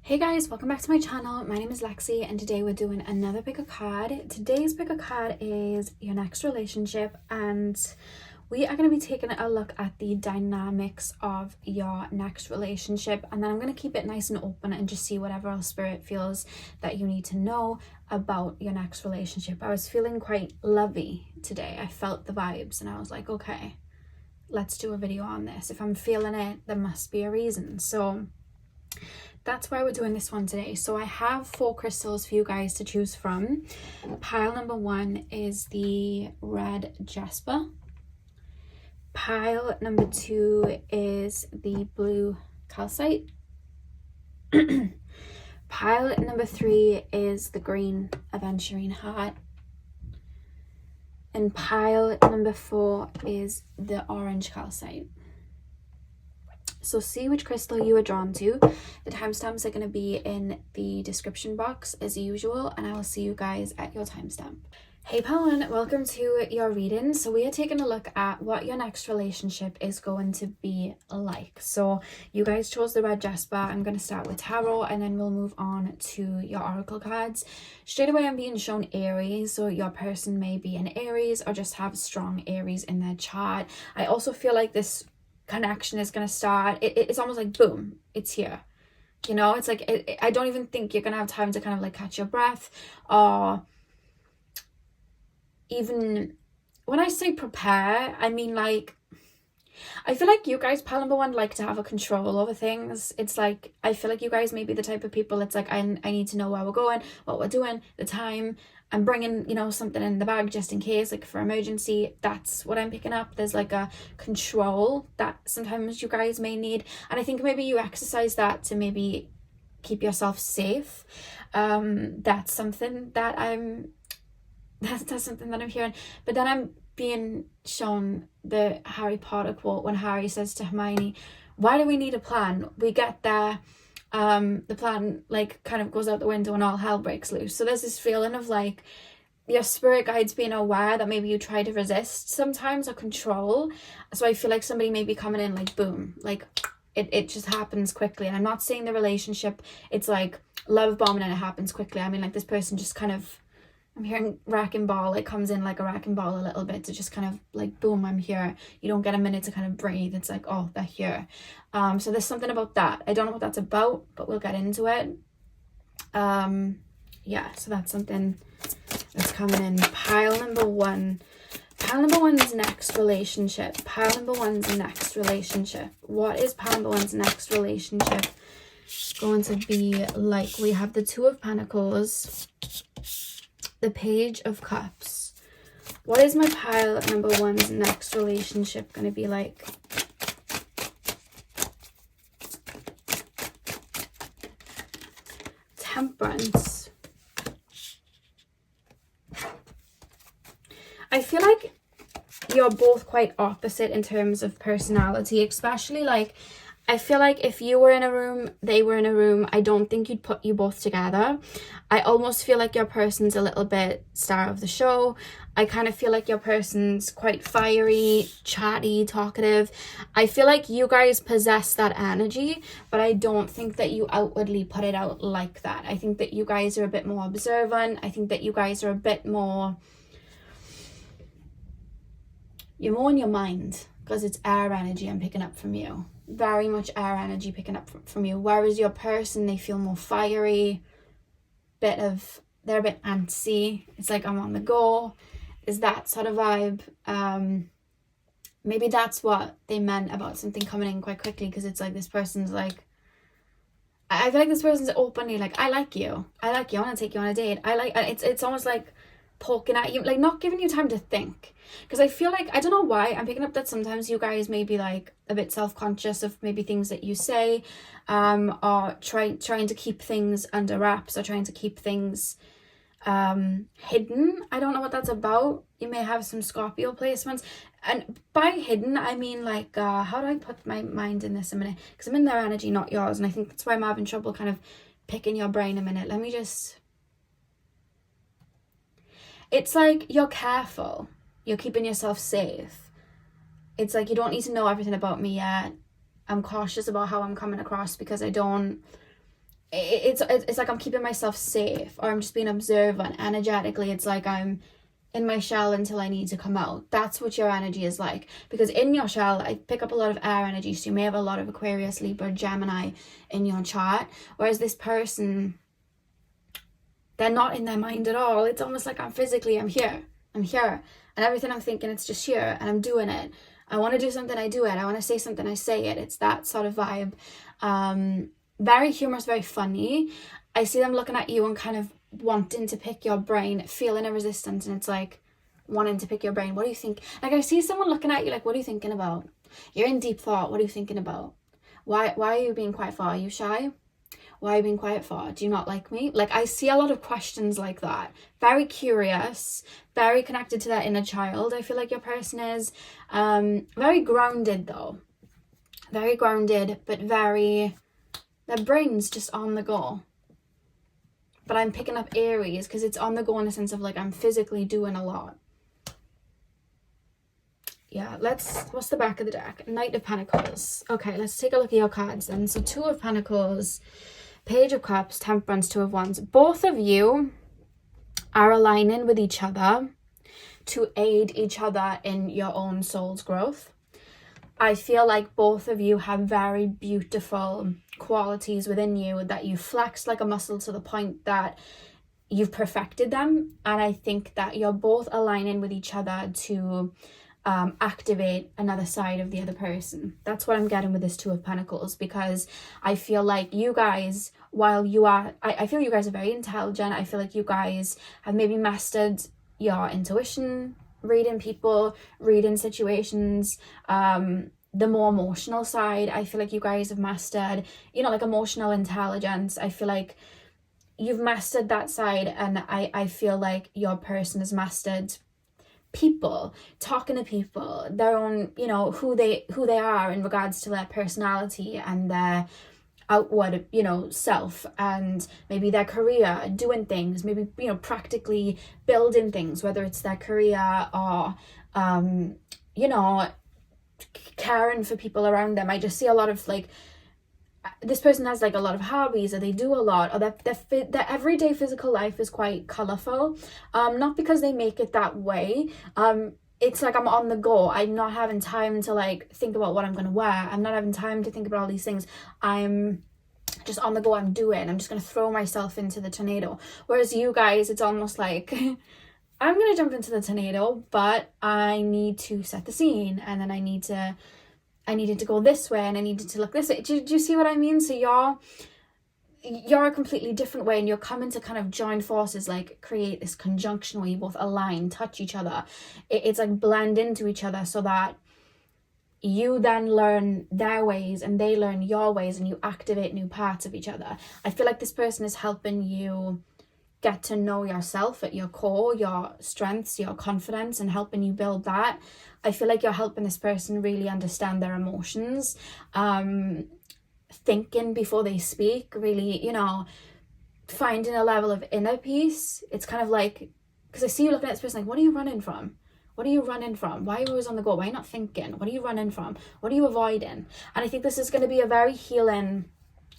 Hey guys, welcome back to my channel. My name is Lexi and today we're doing another pick a card. Today's pick a card is your next relationship, and we are going to be taking a look at the dynamics of your next relationship, and then I'm going to keep it nice and open and just see whatever else spirit feels that you need to know about your next relationship. I was feeling quite lovey today. I felt the vibes and I was like, okay, let's do a video on this. If I'm feeling it, there must be a reason. So that's why we're doing this one today. So I have 4 crystals for you guys to choose from. Pile number 1 is the red jasper. Pile number 2 is the blue calcite. Pile number 3 is the green aventurine heart. And pile number 4 is the orange calcite. So see which crystal you are drawn to. The timestamps are going to be in the description box as usual, and I will see you guys at your timestamp. Hey Pawan, welcome to your reading. So we are taking a look at what your next relationship is going to be like. So you guys chose the red jasper. I'm going to start with tarot and then we'll move on to your oracle cards. Straight away I'm being shown Aries, so your person may be an Aries or just have strong Aries in their chart. I also feel like this connection is going to start, it's almost like boom, it's here, you know. It's like I don't even think you're going to have time to kind of like catch your breath, or even when I say prepare, I mean like I feel like you guys, pile number 1, like to have a control over things. It's like I feel like you guys may be the type of people, it's like I need to know where we're going, what we're doing, the time. I'm bringing, you know, something in the bag just in case, like for emergency. That's what I'm picking up. There's like a control that sometimes you guys may need, and I think maybe you exercise that to maybe keep yourself safe. That's something that that's something that I'm hearing. But then I'm being shown the Harry Potter quote when Harry says to Hermione, "Why do we need a plan? We get there." The plan like kind of goes out the window and all hell breaks loose. So there's this feeling of like your spirit guides being aware that maybe you try to resist sometimes or control. So I feel like somebody may be coming in like boom, like it just happens quickly. And I'm not saying the relationship, it's like love bombing and it happens quickly. I mean like this person just kind of, I'm hearing wrecking ball. It comes in like a wrecking ball a little bit to just kind of like, boom, I'm here. You don't get a minute to kind of breathe. It's like, oh, they're here. So there's something about that. I don't know what that's about, but we'll get into it. Yeah, so that's something that's coming in. Pile number 1. Pile number 1's next relationship. Pile number 1's next relationship. What is pile number 1's next relationship going to be like? We have the 2 of Pentacles, the Page of Cups. What is my pile number 1's next relationship going to be like? Temperance. I feel like you're both quite opposite in terms of personality, especially like I feel like if you were in a room, they were in a room, I don't think you'd put you both together. I almost feel like your person's a little bit star of the show. I kind of feel like your person's quite fiery, chatty, talkative. I feel like you guys possess that energy, but I don't think that you outwardly put it out like that. I think that you guys are a bit more observant. I think that you guys are a bit more, you're more in your mind, because it's air energy I'm picking up from you. Very much air energy picking up from you. Whereas your person, they feel more fiery, they're a bit antsy. It's like I'm on the go. Is that sort of vibe. Maybe that's what they meant about something coming in quite quickly, because it's like this person's like, I feel like this person's openly like, I like you, I want to take you on a date. It's almost like poking at you, like not giving you time to think. Because I feel like, I don't know why, I'm picking up that sometimes you guys may be like a bit self-conscious of maybe things that you say, or trying to keep things under wraps, or trying to keep things hidden. I don't know what that's about. You may have some Scorpio placements, and by hidden I mean like how do I put my mind in this a minute, because I'm in their energy, not yours, and I think that's why I'm having trouble kind of picking your brain a minute. Let me just, it's like you're careful, you're keeping yourself safe. It's like you don't need to know everything about me yet. I'm cautious about how I'm coming across, because I don't it's like I'm keeping myself safe, or I'm just being observant. Energetically, it's like I'm in my shell until I need to come out. That's what your energy is like. Because in your shell, I pick up a lot of air energy, so you may have a lot of Aquarius, Libra, Gemini in your chart. Whereas this person, they're not in their mind at all. It's almost like I'm here. And everything I'm thinking, it's just here, and I'm doing it. I want to do something, I do it. I want to say something, I say it. It's that sort of vibe. Very humorous, very funny. I see them looking at you and kind of wanting to pick your brain, feeling a resistance, and it's like wanting to pick your brain. What do you think? Like, I see someone looking at you like, what are you thinking about? You're in deep thought. What are you thinking about? Why are you being quiet for? Are you shy? Why are you being quiet for? Do you not like me? Like, I see a lot of questions like that. Very curious, very connected to their inner child. I feel like your person is very grounded though. Very grounded, but their brain's just on the go. But I'm picking up Aries because it's on the go in the sense of like I'm physically doing a lot. Yeah, what's the back of the deck? Knight of Pentacles. Okay, let's take a look at your cards then. So 2 of Pentacles, Page of Cups, Temperance, 2 of Wands. Both of you are aligning with each other to aid each other in your own soul's growth. I feel like both of you have very beautiful qualities within you that you flexed like a muscle to the point that you've perfected them. And I think that you're both aligning with each other to activate another side of the other person. That's what I'm getting with this 2 of Pentacles, because I feel like you guys, while you are, I feel you guys are very intelligent. I feel like you guys have maybe mastered your intuition, reading people, reading situations, the more emotional side. I feel like you guys have mastered, like emotional intelligence. I feel like you've mastered that side, and I feel like your person has mastered people, talking to people, their own, who they are in regards to their personality and their outward, self, and maybe their career, doing things, maybe, practically building things, whether it's their career or, caring for people around them. I just see a lot of like, this person has like a lot of hobbies, or they do a lot, or their everyday physical life is quite colorful, not because they make it that way. It's like I'm on the go. I'm not having time to like think about what I'm going to wear. I'm not having time to think about all these things. I'm just on the go. I'm just going to throw myself into the tornado. Whereas you guys, it's almost like I'm going to jump into the tornado, but I need to set the scene, and then I needed to go this way, and I needed to look this way. Do you see what I mean? So you're a completely different way, and you're coming to kind of join forces, like create this conjunction where you both align, touch each other. It's like blend into each other, so that you then learn their ways and they learn your ways, and you activate new parts of each other. I feel like this person is helping you get to know yourself at your core, your strengths, your confidence, and helping you build that. I feel like you're helping this person really understand their emotions, thinking before they speak, really, finding a level of inner peace. It's kind of like, because I see you looking at this person like, what are you running from? What are you running from? Why are you always on the go? Why are you not thinking? What are you running from? What are you avoiding? And I think this is going to be a very healing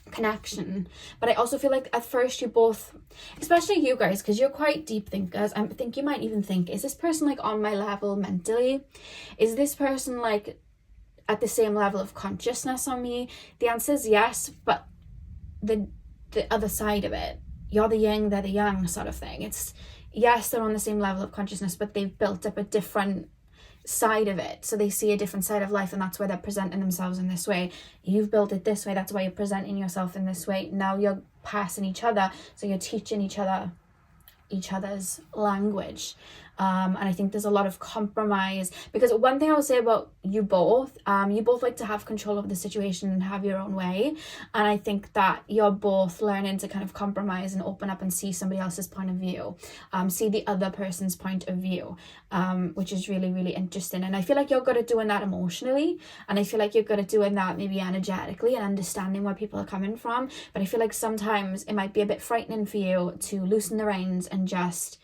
connection. But I also feel like at first you both, especially you guys, because you're quite deep thinkers, I think you might even think, is this person like on my level mentally? Is this person like at the same level of consciousness on me? The answer is yes, but the other side of it, you're the yin, they're the yang sort of thing. It's yes, they're on the same level of consciousness, but they've built up a different side of it, so they see a different side of life, and that's why they're presenting themselves in this way. You've built it this way, that's why you're presenting yourself in this way. Now you're passing each other, so you're teaching each other's language. And I think there's a lot of compromise, because one thing I will say about you both like to have control of the situation and have your own way, and I think that you're both learning to kind of compromise and open up and see somebody else's point of view, see the other person's point of view, which is really, really interesting. And I feel like you're good at doing that emotionally, and I feel like you're good at doing that maybe energetically and understanding where people are coming from. But I feel like sometimes it might be a bit frightening for you to loosen the reins and just,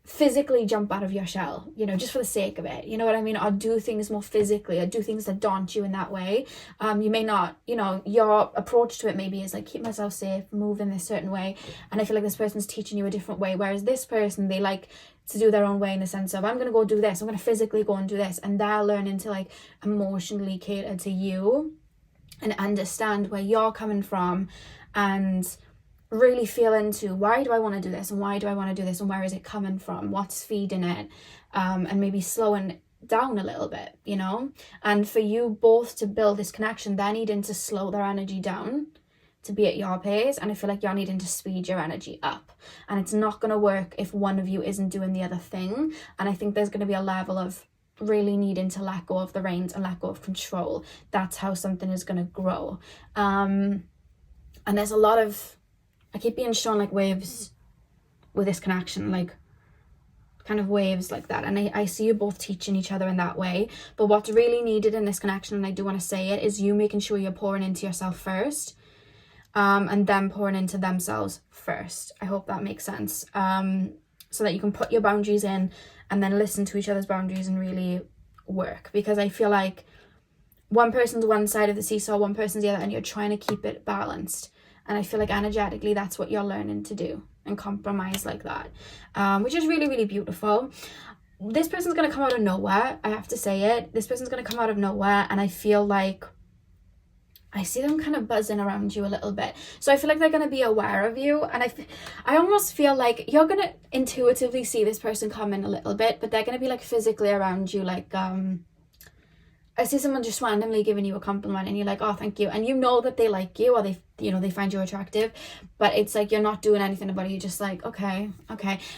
physically jump out of your shell, you know, just for the sake of it, you know what I mean, or do things more physically, or do things that daunt you in that way. You may not, you know, your approach to it maybe is like, keep myself safe, move in this certain way, and I feel like this person's teaching you a different way, whereas this person, they like to do their own way in the sense of, I'm gonna go do this, I'm gonna physically go and do this, and they're learning to like emotionally cater to you and understand where you're coming from, and really feel into, why do I want to do this, and why do I want to do this, and where is it coming from, what's feeding it, and maybe slowing down a little bit, you know. And for you both to build this connection, they're needing to slow their energy down to be at your pace, and I feel like you're needing to speed your energy up, and it's not going to work if one of you isn't doing the other thing. And I think there's going to be a level of really needing to let go of the reins and let go of control. That's how something is going to grow. And there's a lot of, I keep being shown like waves with this connection, like kind of waves like that, and I see you both teaching each other in that way. But what's really needed in this connection, and I do want to say it, is you making sure you're pouring into yourself first, and them pouring into themselves first. I hope that makes sense, so that you can put your boundaries in and then listen to each other's boundaries and really work. Because I feel like one person's one side of the seesaw, one person's the other, and you're trying to keep it balanced. And I feel like energetically, that's what you're learning to do, and compromise like that, which is really, really beautiful. This person's going to come out of nowhere. I have to say it. This person's going to come out of nowhere. And I feel like I see them kind of buzzing around you a little bit. So I feel like they're going to be aware of you. And I almost feel like you're going to intuitively see this person coming a little bit, but they're going to be like physically around you, like, I see someone just randomly giving you a compliment, and you're like, oh, thank you. And you know that they like you, or they, you know, they find you attractive, but it's like, you're not doing anything about it. You're just like, okay.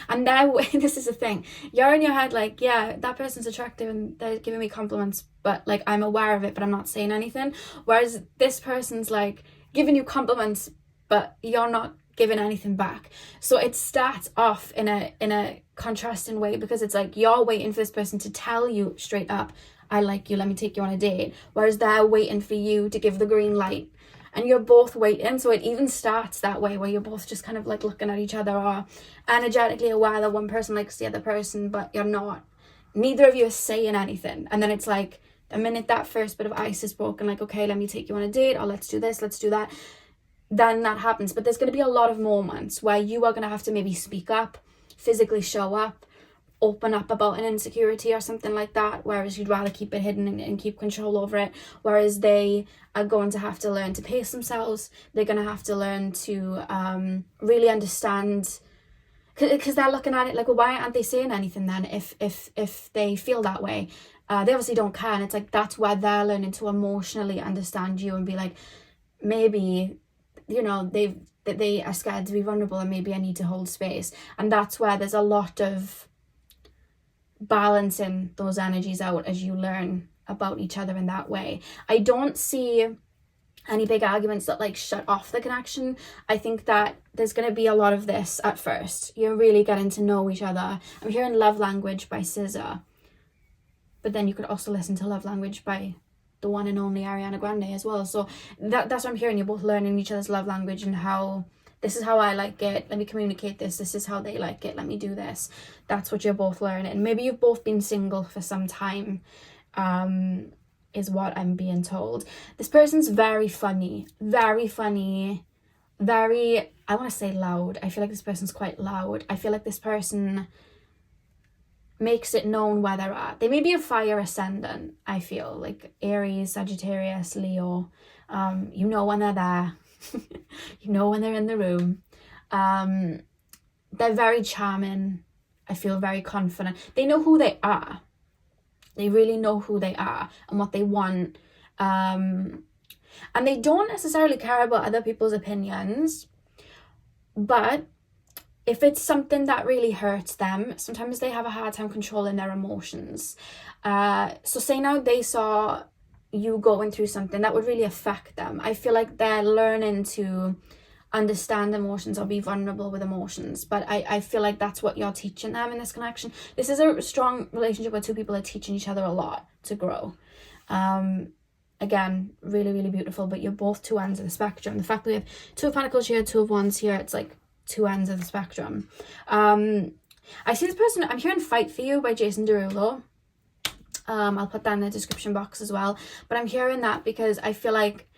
And now, this is the thing. You're in your head like, yeah, that person's attractive and they're giving me compliments, but like, I'm aware of it, but I'm not saying anything. Whereas this person's like giving you compliments, but you're not giving anything back. So it starts off in a contrasting way, because it's like, you're waiting for this person to tell you straight up, I like you, let me take you on a date. Whereas they're waiting for you to give the green light. And you're both waiting. So it even starts that way, where you're both just kind of like looking at each other, or energetically aware that one person likes the other person, but you're not. Neither of you is saying anything. And then it's like, the minute that first bit of ice is broken, like, okay, let me take you on a date, or let's do this, let's do that, then that happens. But there's going to be a lot of moments where you are going to have to maybe speak up, physically show up, open up about an insecurity or something like that, whereas you'd rather keep it hidden and keep control over it. Whereas they are going to have to learn to pace themselves. They're going to have to learn to really understand, because they're looking at it like, well, why aren't they saying anything then if they feel that way? They obviously don't care. And it's like, that's where they're learning to emotionally understand you and be like, maybe, you know, they are scared to be vulnerable, and maybe I need to hold space. And that's where there's a lot of balancing those energies out as you learn about each other in that way. I don't see any big arguments that like shut off the connection. I think that there's going to be a lot of this at first. You're really getting to know each other. I'm hearing Love Language by SZA, but then you could also listen to Love Language by the one and only Ariana Grande as well. So that's what I'm hearing. You're both learning each other's love language, and how this is how I like it, let me communicate this. This is how they like it, let me do this. That's what you're both learning. And maybe you've both been single for some time, is what I'm being told. This person's very funny, very, I want to say loud. I feel like this person's quite loud. I feel like this person makes it known where they're at. They may be a fire ascendant, I feel, like Aries, Sagittarius, Leo. You know when they're there. You know when they're in the room. They're very charming. I feel very confident. They know who they are. They really know who they are and what they want. And they don't necessarily care about other people's opinions. But if it's something that really hurts them, sometimes they have a hard time controlling their emotions. So say now they saw you going through something that would really affect them. I feel like they're learning to understand emotions or be vulnerable with emotions. But I feel like that's what you're teaching them in this connection. This is a strong relationship where two people are teaching each other a lot to grow. Again, really, really beautiful, but you're both two ends of the spectrum. The fact that we have Two of Pentacles here, Two of Wands here, it's like two ends of the spectrum. I see this person, I'm hearing Fight For You by Jason Derulo. I'll put that in the description box as well. But I'm hearing that because I feel like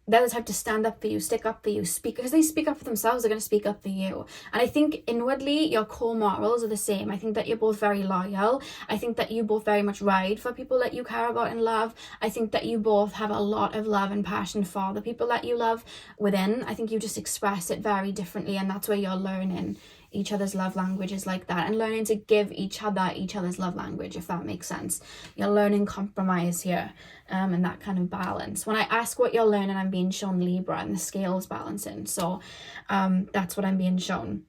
they're the type to stand up for you, stick up for you, speak, because they speak up for themselves, they're going to speak up for you. And I think inwardly your core morals are the same. I think that you're both very loyal. I think that you both very much ride for people that you care about and love. I think that you both have a lot of love and passion for the people that you love within. I think you just express it very differently, and that's where you're learning each other's love languages like that, and learning to give each other's love language, if that makes sense. You're learning compromise here, and that kind of balance. When I ask what you're learning, I'm being shown Libra and the scales balancing. So that's what I'm being shown.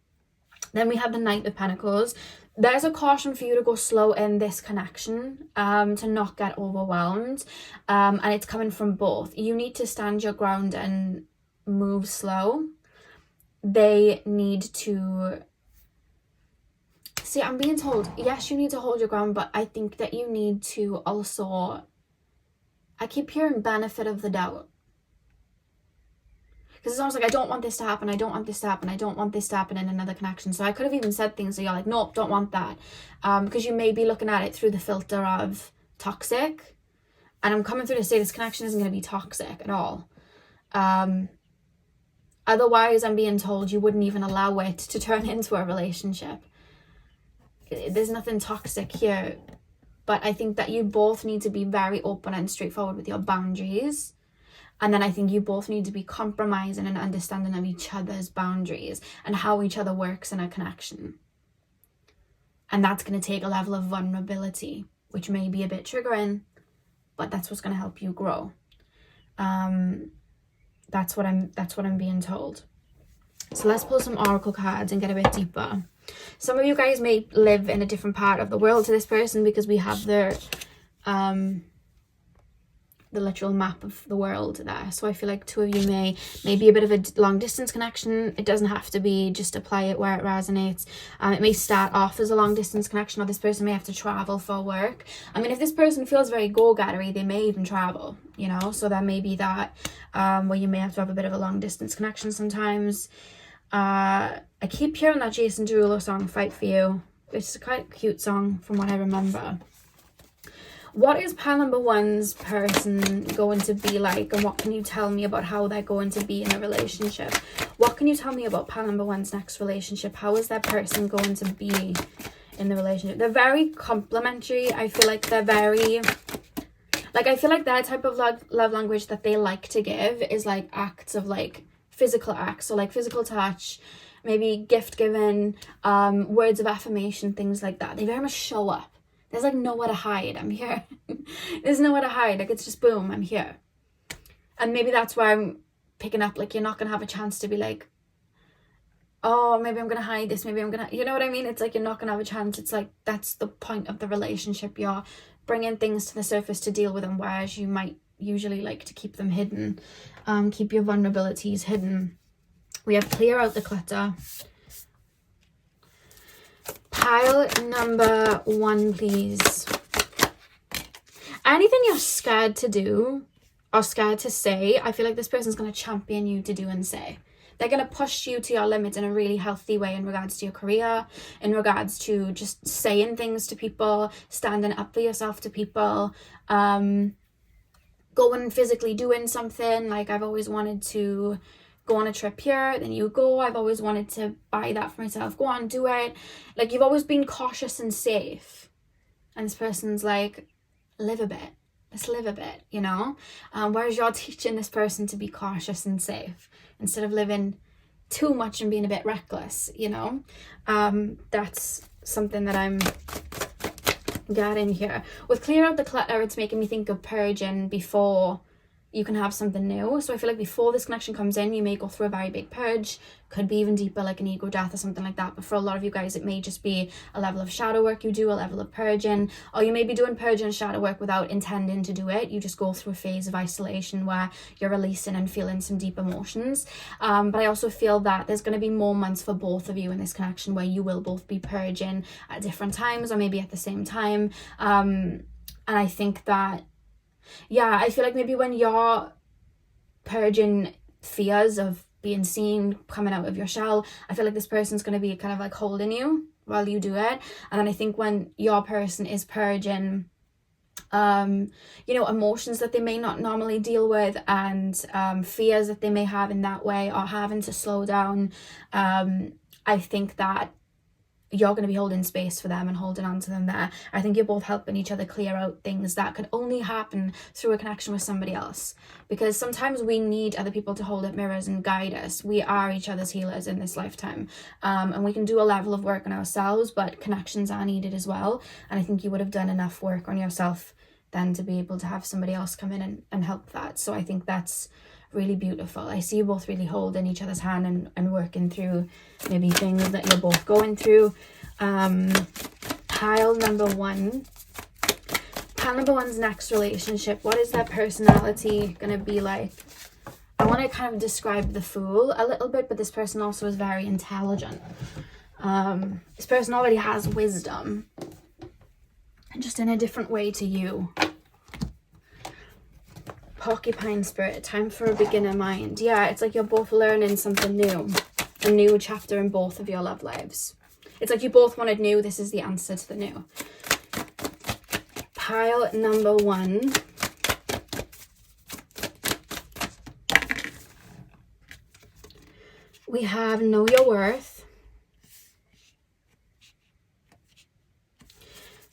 Then we have the Knight of Pentacles. There's a caution for you to go slow in this connection, to not get overwhelmed, and it's coming from both. You need to stand your ground and move slow. They need to... See, I'm being told, yes, you need to hold your ground, but I think that you need to also... I keep hearing benefit of the doubt. Because it's almost like, I don't want this to happen, I don't want this to happen, I don't want this to happen in another connection. So I could have even said things that you're like, nope, don't want that. Because you may be looking at it through the filter of toxic. And I'm coming through to say this connection isn't going to be toxic at all. Otherwise, I'm being told you wouldn't even allow it to turn into a relationship. There's nothing toxic here. But I think that you both need to be very open and straightforward with your boundaries. And then I think you both need to be compromising and understanding of each other's boundaries and how each other works in a connection. And that's going to take a level of vulnerability, which may be a bit triggering, but that's what's going to help you grow. That's what I'm being told. So let's pull some oracle cards and get a bit deeper. Some of you guys may live in a different part of the world to this person, because we have the literal map of the world there. So I feel like two of you may be a bit of a long distance connection. It doesn't have to be, just apply it where it resonates. It may start off as a long distance connection, or this person may have to travel for work. I mean, if this person feels very go-gettery, they may even travel, you know, so that may be that, where you may have to have a bit of a long distance connection sometimes. I keep hearing that Jason Derulo song, Fight For You. It's quite a cute song from what I remember. What is pile number one's person going to be like, and what can you tell me about how they're going to be in a relationship? What can you tell me about pile number one's next relationship? How is that person going to be in the relationship? They're very complimentary. I feel like they're very... Like, I feel like their type of love language that they like to give is like acts of like physical acts. So like physical touch, maybe gift giving, words of affirmation, things like that. They very much show up. There's like nowhere to hide. I'm here. There's nowhere to hide. Like, it's just boom, I'm here. And maybe that's why I'm picking up, like, you're not going to have a chance to be like, oh, maybe I'm going to hide this. Maybe I'm going to, you know what I mean? It's like, you're not going to have a chance. It's like, that's the point of the relationship. You're bringing things to the surface to deal with them, whereas you might usually like to keep them hidden. Keep your vulnerabilities hidden. We have clear out the clutter. Pile number one, please. Anything you're scared to do or scared to say, I feel like this person's going to champion you to do and say. They're going to push you to your limits in a really healthy way in regards to your career, in regards to just saying things to people, standing up for yourself to people, going and physically doing something. Like, I've always wanted to go on a trip here, then you go. I've always wanted to buy that for myself. Go on, do it. Like, you've always been cautious and safe. And this person's like, live a bit. Let's live a bit, you know? Whereas you're teaching this person to be cautious and safe instead of living too much and being a bit reckless, you know? That's something that I'm getting here. With clear out the clutter, it's making me think of purging before you can have something new. So I feel like before this connection comes in, you may go through a very big purge. Could be even deeper, like an ego death or something like that. But for a lot of you guys, it may just be a level of shadow work you do, a level of purging, or you may be doing purging and shadow work without intending to do it. You just go through a phase of isolation where you're releasing and feeling some deep emotions. But I also feel that there's going to be more months for both of you in this connection where you will both be purging at different times, or maybe at the same time. And I think that, yeah, I feel like maybe when you're purging fears of being seen, coming out of your shell, I feel like this person's going to be kind of like holding you while you do it. And then I think when your person is purging emotions that they may not normally deal with, and fears that they may have in that way, or having to slow down, I think that you're going to be holding space for them and holding on to them there. I think you're both helping each other clear out things that could only happen through a connection with somebody else, because sometimes we need other people to hold up mirrors and guide us. We are each other's healers in this lifetime, and we can do a level of work on ourselves, but connections are needed as well. And I think you would have done enough work on yourself then to be able to have somebody else come in and help that. So I think that's really beautiful. I see you both really holding each other's hand and working through maybe things that you're both going through. Pile number one. Pile number one's next relationship. What is their personality going to be like? I want to kind of describe the Fool a little bit, but this person also is very intelligent. This person already has wisdom, just in a different way to you. Porcupine Spirit, time for a beginner mind. Yeah, it's like you're both learning something new. A new chapter in both of your love lives. It's like you both wanted new. This is the answer to the new. Pile number one. We have Know Your Worth.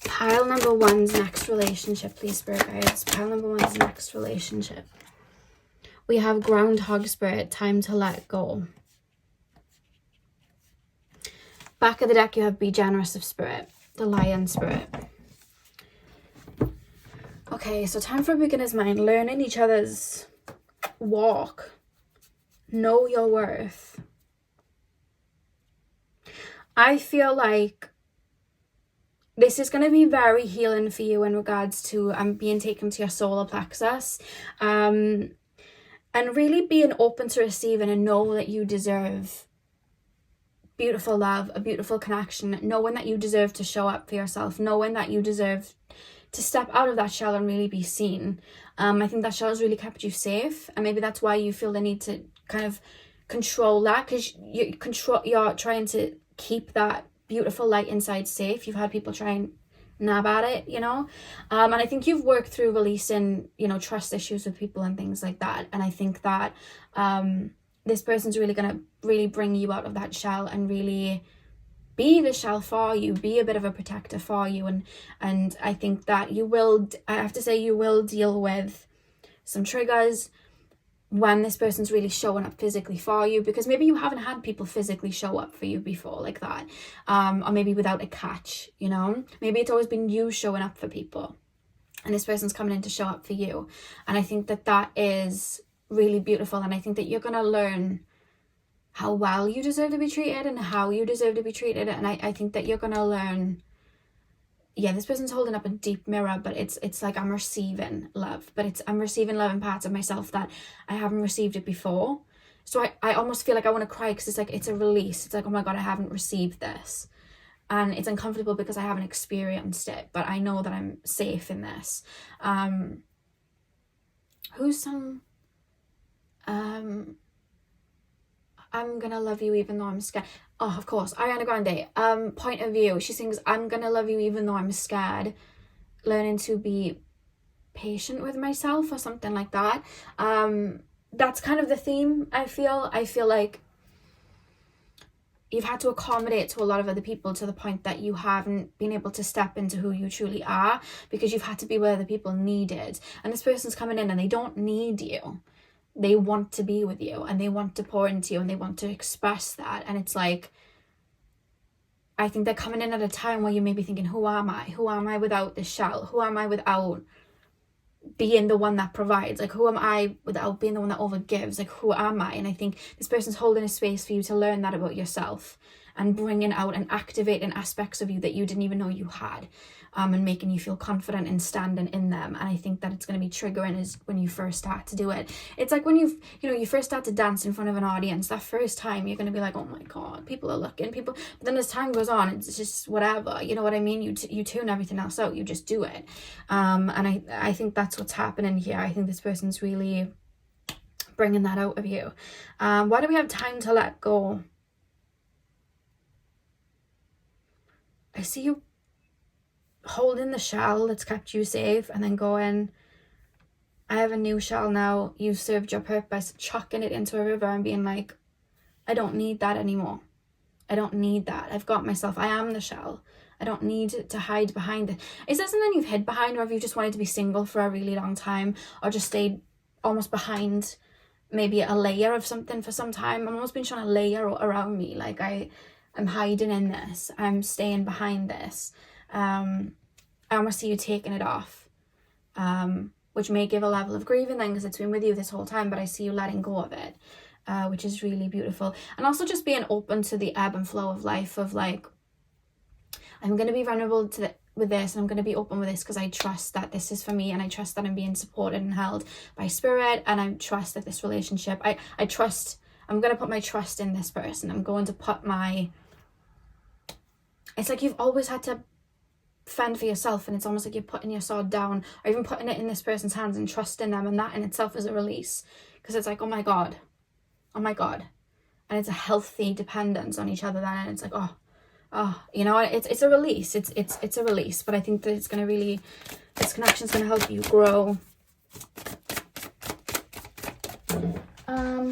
Pile number one's next relationship, please, Spirit Guides. Pile number one's next relationship. We have Groundhog Spirit, time to let go. Back of the deck, you have Be Generous of Spirit, the Lion Spirit. Okay, so time for a beginner's mind. Learning each other's walk. Know your worth. I feel like this is going to be very healing for you in regards to being taken to your solar plexus, and really being open to receiving and know that you deserve beautiful love, a beautiful connection, knowing that you deserve to show up for yourself, knowing that you deserve to step out of that shell and really be seen. I think that shell has really kept you safe, and maybe that's why you feel the need to kind of control that, because you're trying to keep that beautiful light inside safe. You've had people try and nab at it, and I think you've worked through releasing, trust issues with people and things like that. And I think that this person's really going to really bring you out of that shell and really be the shell for you, be a bit of a protector for you. And I think that you will deal with some triggers when this person's really showing up physically for you, because maybe you haven't had people physically show up for you before like that, or maybe without a catch, maybe it's always been you showing up for people, and this person's coming in to show up for you. And I think that is really beautiful, and I think that you're going to learn how well you deserve to be treated and how you deserve to be treated. And I think that you're going to learn, this person's holding up a deep mirror, but it's like I'm receiving love, but I'm receiving love in parts of myself that I haven't received it before. So I almost feel like I want to cry, because it's a release. It's like, oh my God, I haven't received this. And it's uncomfortable because I haven't experienced it, but I know that I'm safe in this. I'm gonna love you even though I'm scared. Oh, of course, Ariana Grande. Point of View. She sings, I'm gonna love you even though I'm scared. Learning to be patient with myself, or something like that. That's kind of the theme, I feel. I feel like you've had to accommodate to a lot of other people to the point that you haven't been able to step into who you truly are, because you've had to be where the people needed. And this person's coming in and they don't need you. They want to be with you, and they want to pour into you, and they want to express that. And it's like, I think they're coming in at a time where you may be thinking, who am I? Who am I without this shell? Who am I without being the one that provides? Like, who am I without being the one that overgives? Like, who am I? And I think this person's holding a space for you to learn that about yourself, and bringing out and activating aspects of you that you didn't even know you had, and making you feel confident and standing in them. And I think that it's going to be triggering is when you first start to do it. It's like when you first start to dance in front of an audience, that first time you're going to be like, oh my God, people are looking, but then as time goes on, it's just whatever, you know what I mean? You tune everything else out, you just do it. And I think that's what's happening here. I think this person's really bringing that out of you. Why do we have time to let go? I see you holding the shell that's kept you safe and then going, I have a new shell now, you've served your purpose, chucking it into a river and being like, I don't need that anymore. I don't need that. I've got myself. I am the shell. I don't need to hide behind it. Is there something you've hid behind, or have you just wanted to be single for a really long time, or just stayed almost behind maybe a layer of something for some time? I've almost been trying to layer around me, like I'm hiding in this, I'm staying behind this. I almost see you taking it off, which may give a level of grieving then, because it's been with you this whole time, but I see you letting go of it, which is really beautiful. And also just being open to the ebb and flow of life, of like, I'm going to be vulnerable with this, and I'm going to be open with this because I trust that this is for me, and I trust that I'm being supported and held by spirit, and I trust that this relationship, I trust, I'm going to put my trust in this person. I'm going to put it's like you've always had to fend for yourself, and it's almost like you're putting your sword down, or even putting it in this person's hands and trusting them, and that in itself is a release, because it's like, oh my god, and it's a healthy dependence on each other then, and it's like, oh, you know, it's a release. It's a release. But I think that it's going to really, this connection's going to help you grow.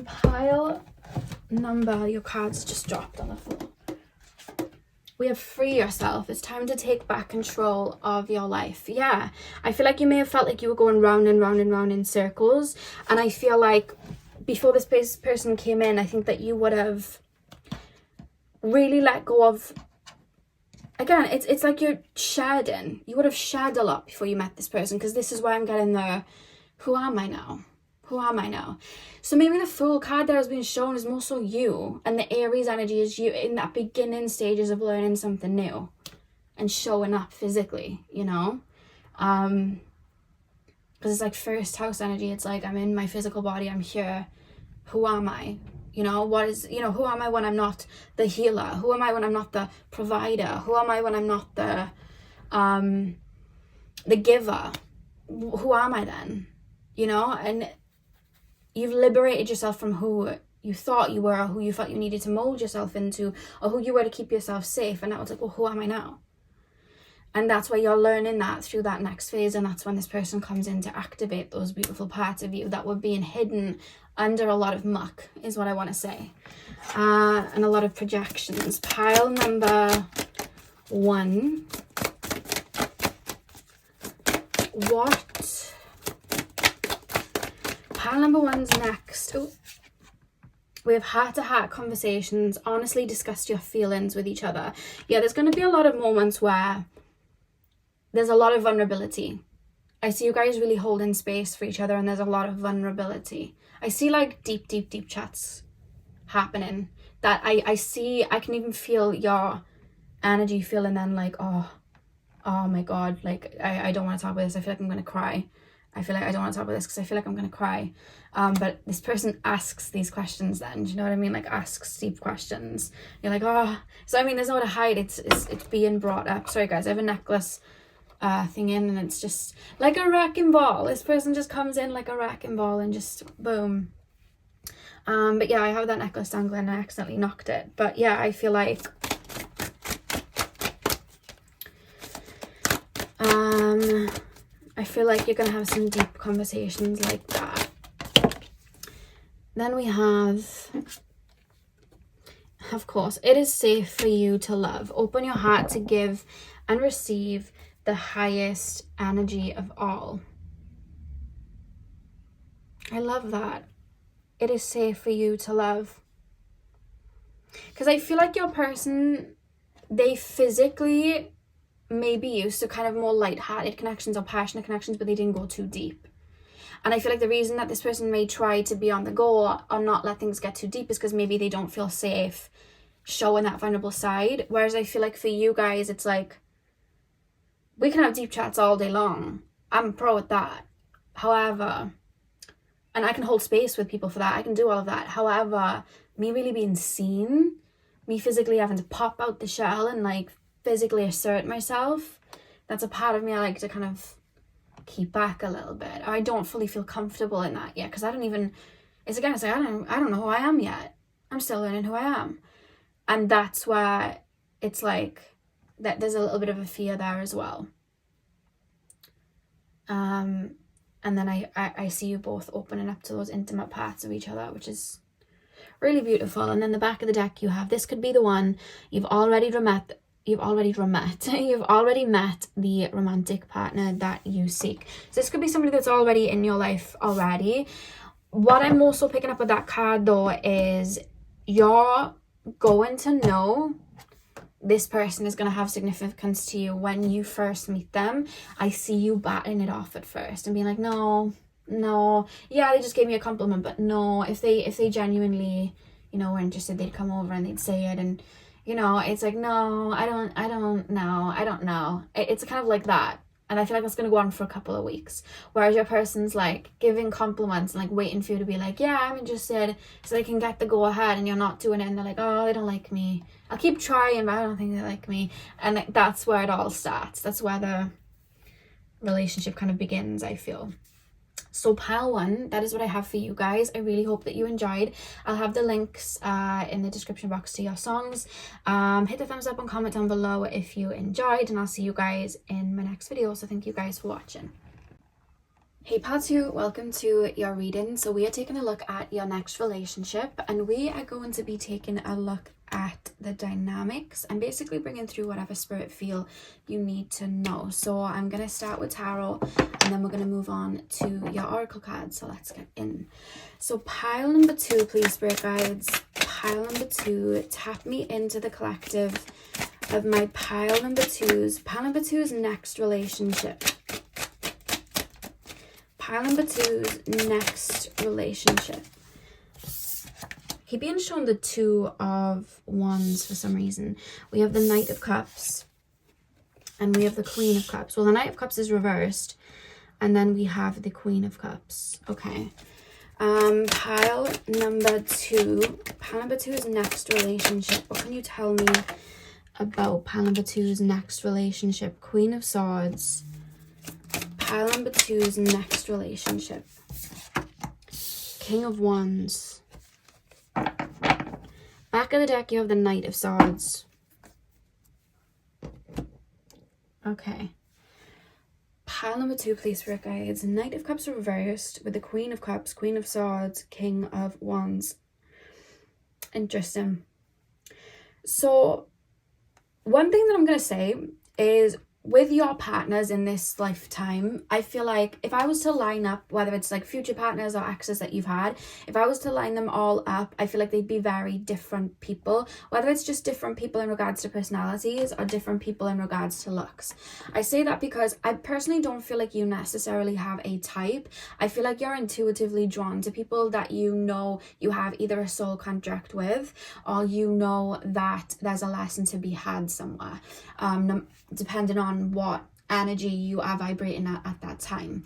Pile number, your cards just dropped on the floor. We have free yourself. It's time to take back control of your life. Yeah, I feel like you may have felt like you were going round and round and round in circles, and I feel like before this person came in, I think that you would have really let go of, again, it's like you're shedding. You would have shed a lot before you met this person, because this is why I'm getting the, who am I now? Who am I now? So maybe the Fool card that has been shown is more so you, and the Aries energy is you in that beginning stages of learning something new and showing up physically, you know? Because it's like first house energy. It's like, I'm in my physical body, I'm here. Who am I? You know, who am I when I'm not the healer? Who am I when I'm not the provider? Who am I when I'm not the giver? Who am I then? You know, and you've liberated yourself from who you thought you were, or who you felt you needed to mold yourself into, or who you were to keep yourself safe. And now it's like, well, who am I now? And that's why you're learning that through that next phase. And that's when this person comes in to activate those beautiful parts of you that were being hidden under a lot of muck, is what I want to say. And a lot of projections. Pile number 1. What? Pile number 1's next. Ooh. We have heart-to-heart conversations. Honestly discuss your feelings with each other. Yeah, there's going to be a lot of moments where there's a lot of vulnerability. I see you guys really holding space for each other, and there's a lot of vulnerability. I see like deep chats happening that I see, I can even feel your energy feeling then like, oh my god, like I don't want to talk about this. I feel like I'm going to cry. I feel like I don't want to talk about this because I feel like I'm going to cry. But this person asks these questions then, do you know what I mean? Like asks deep questions. You're like, oh, so I mean, there's nowhere to hide. It's being brought up. Sorry guys, I have a necklace thing in, and it's just like a wrecking ball. This person just comes in like a wrecking ball and just boom. But yeah, I have that necklace dangling and I accidentally knocked it. But yeah, I feel like you're gonna have some deep conversations like that. Then we have, of course, it is safe for you to love. Open your heart to give and receive the highest energy of all. I love that. It is safe for you to love. Because I feel like your person, they physically may be used to kind of more light-hearted connections or passionate connections, but they didn't go too deep. And I feel like the reason that this person may try to be on the go or not let things get too deep is because maybe they don't feel safe showing that vulnerable side. Whereas I feel like for you guys, it's like, we can have deep chats all day long. I'm pro at that. However, and I can hold space with people for that. I can do all of that. However, me really being seen, me physically having to pop out the shell and like physically assert myself, that's a part of me I like to kind of keep back a little bit. I don't fully feel comfortable in that yet, because I don't even, it's like I don't know who I am yet. I'm still learning who I am. And that's where it's like, that there's a little bit of a fear there as well. And then I see you both opening up to those intimate parts of each other, which is really beautiful. And then the back of the deck, you have, this could be the one you've already met the romantic partner that you seek. So this could be somebody that's already in your life already. What I'm also picking up with that card though is you're going to know this person is going to have significance to you when you first meet them. I see you batting it off at first and being like, no, yeah, they just gave me a compliment, but no, if they genuinely, you know, were interested, they'd come over and they'd say it. And, you know, it's like, no, I don't know. It's kind of like that. And I feel like that's going to go on for a couple of weeks. Whereas your person's like giving compliments and like waiting for you to be like, yeah, I'm interested, so they can get the go ahead, and you're not doing it. And they're like, oh, they don't like me. I'll keep trying, but I don't think they like me. And that's where it all starts. That's where the relationship kind of begins, I feel. So pile 1, that is what I have for you guys. I really hope that you enjoyed. I'll have the links in the description box to your songs. Hit the thumbs up and comment down below if you enjoyed, and I'll see you guys in my next video. So thank you guys for watching. Hey pal 2, welcome to your reading. So we are taking a look at your next relationship, and we are going to be taking a look at the dynamics and basically bringing through whatever spirit feel you need to know. So I'm going to start with tarot, and then we're going to move on to your oracle cards. So let's get in. So pile number 2, please, spirit guides. Pile number 2, tap me into the collective of my pile number 2's. Pile number 2's next relationship. Pile number 2's next relationship. Keep being shown the 2 of Wands for some reason. We have the Knight of Cups and we have the Queen of Cups. Well, the Knight of Cups is reversed, and then we have the Queen of Cups. Okay. Pile number 2. Pile number 2's next relationship. What can you tell me about pile number 2's next relationship? Queen of Swords. Pile number 2's next relationship. King of Wands. Back of the deck, you have the Knight of Swords. Okay. Pile number 2, please, spirit guides. Knight of Cups reversed with the Queen of Cups, Queen of Swords, King of Wands. Interesting. So, one thing that I'm going to say is, with your partners in this lifetime, I feel like if I was to line up, whether it's like future partners or exes that you've had, if I was to line them all up, I feel like they'd be very different people, whether it's just different people in regards to personalities or different people in regards to looks. I say that because I personally don't feel like you necessarily have a type. I feel like you're intuitively drawn to people that you know you have either a soul contract with, or you know that there's a lesson to be had somewhere, depending on what energy you are vibrating at that time.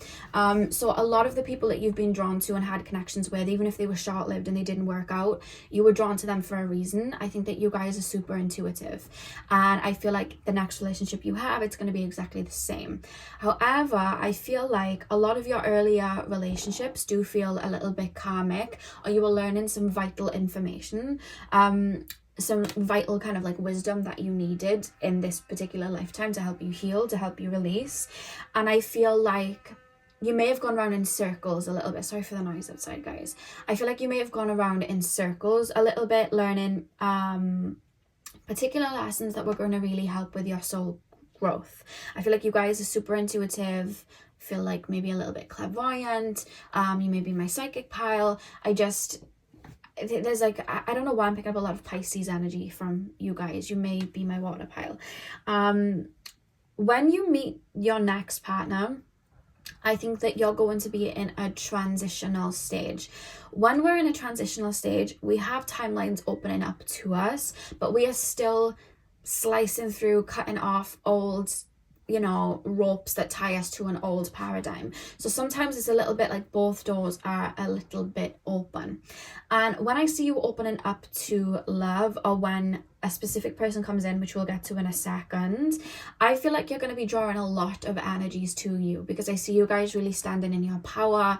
So a lot of the people that you've been drawn to and had connections with, even if they were short-lived and they didn't work out, you were drawn to them for a reason. I think that you guys are super intuitive, and I feel like the next relationship you have, it's going to be exactly the same. However, I feel like a lot of your earlier relationships do feel a little bit karmic, or you were learning some vital information, some vital kind of like wisdom that you needed in this particular lifetime to help you heal, to help you release. And I feel like you may have gone around in circles a little bit. Sorry for the noise outside, guys. I feel like you may have gone around in circles a little bit, learning particular lessons that were going to really help with your soul growth. I feel like you guys are super intuitive, feel like maybe a little bit clairvoyant. You may be my psychic pile. There's like, I don't know why I'm picking up a lot of Pisces energy from you guys. You may be my water pile. When you meet your next partner, I think that you're going to be in a transitional stage. When we're in a transitional stage, we have timelines opening up to us, but we are still slicing through, cutting off old, you know, ropes that tie us to an old paradigm. So sometimes it's a little bit like both doors are a little bit open. And when I see you opening up to love, or when a specific person comes in, which we'll get to in a second, I feel like you're going to be drawing a lot of energies to you, because I see you guys really standing in your power.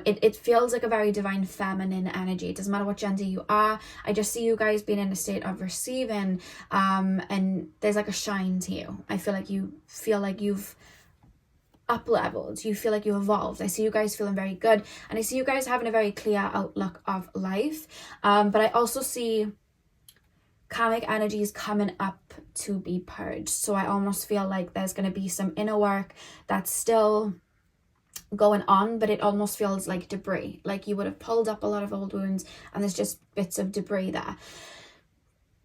It feels like a very divine feminine energy. It doesn't matter what gender you are. I just see you guys being in a state of receiving, and there's like a shine to you. I feel like you've up leveled, you feel like you evolved. I see you guys feeling very good, and I see you guys having a very clear outlook of life, but I also see karmic energies coming up to be purged. So I almost feel like there's going to be some inner work that's still going on, but it almost feels like debris, like you would have pulled up a lot of old wounds and there's just bits of debris there.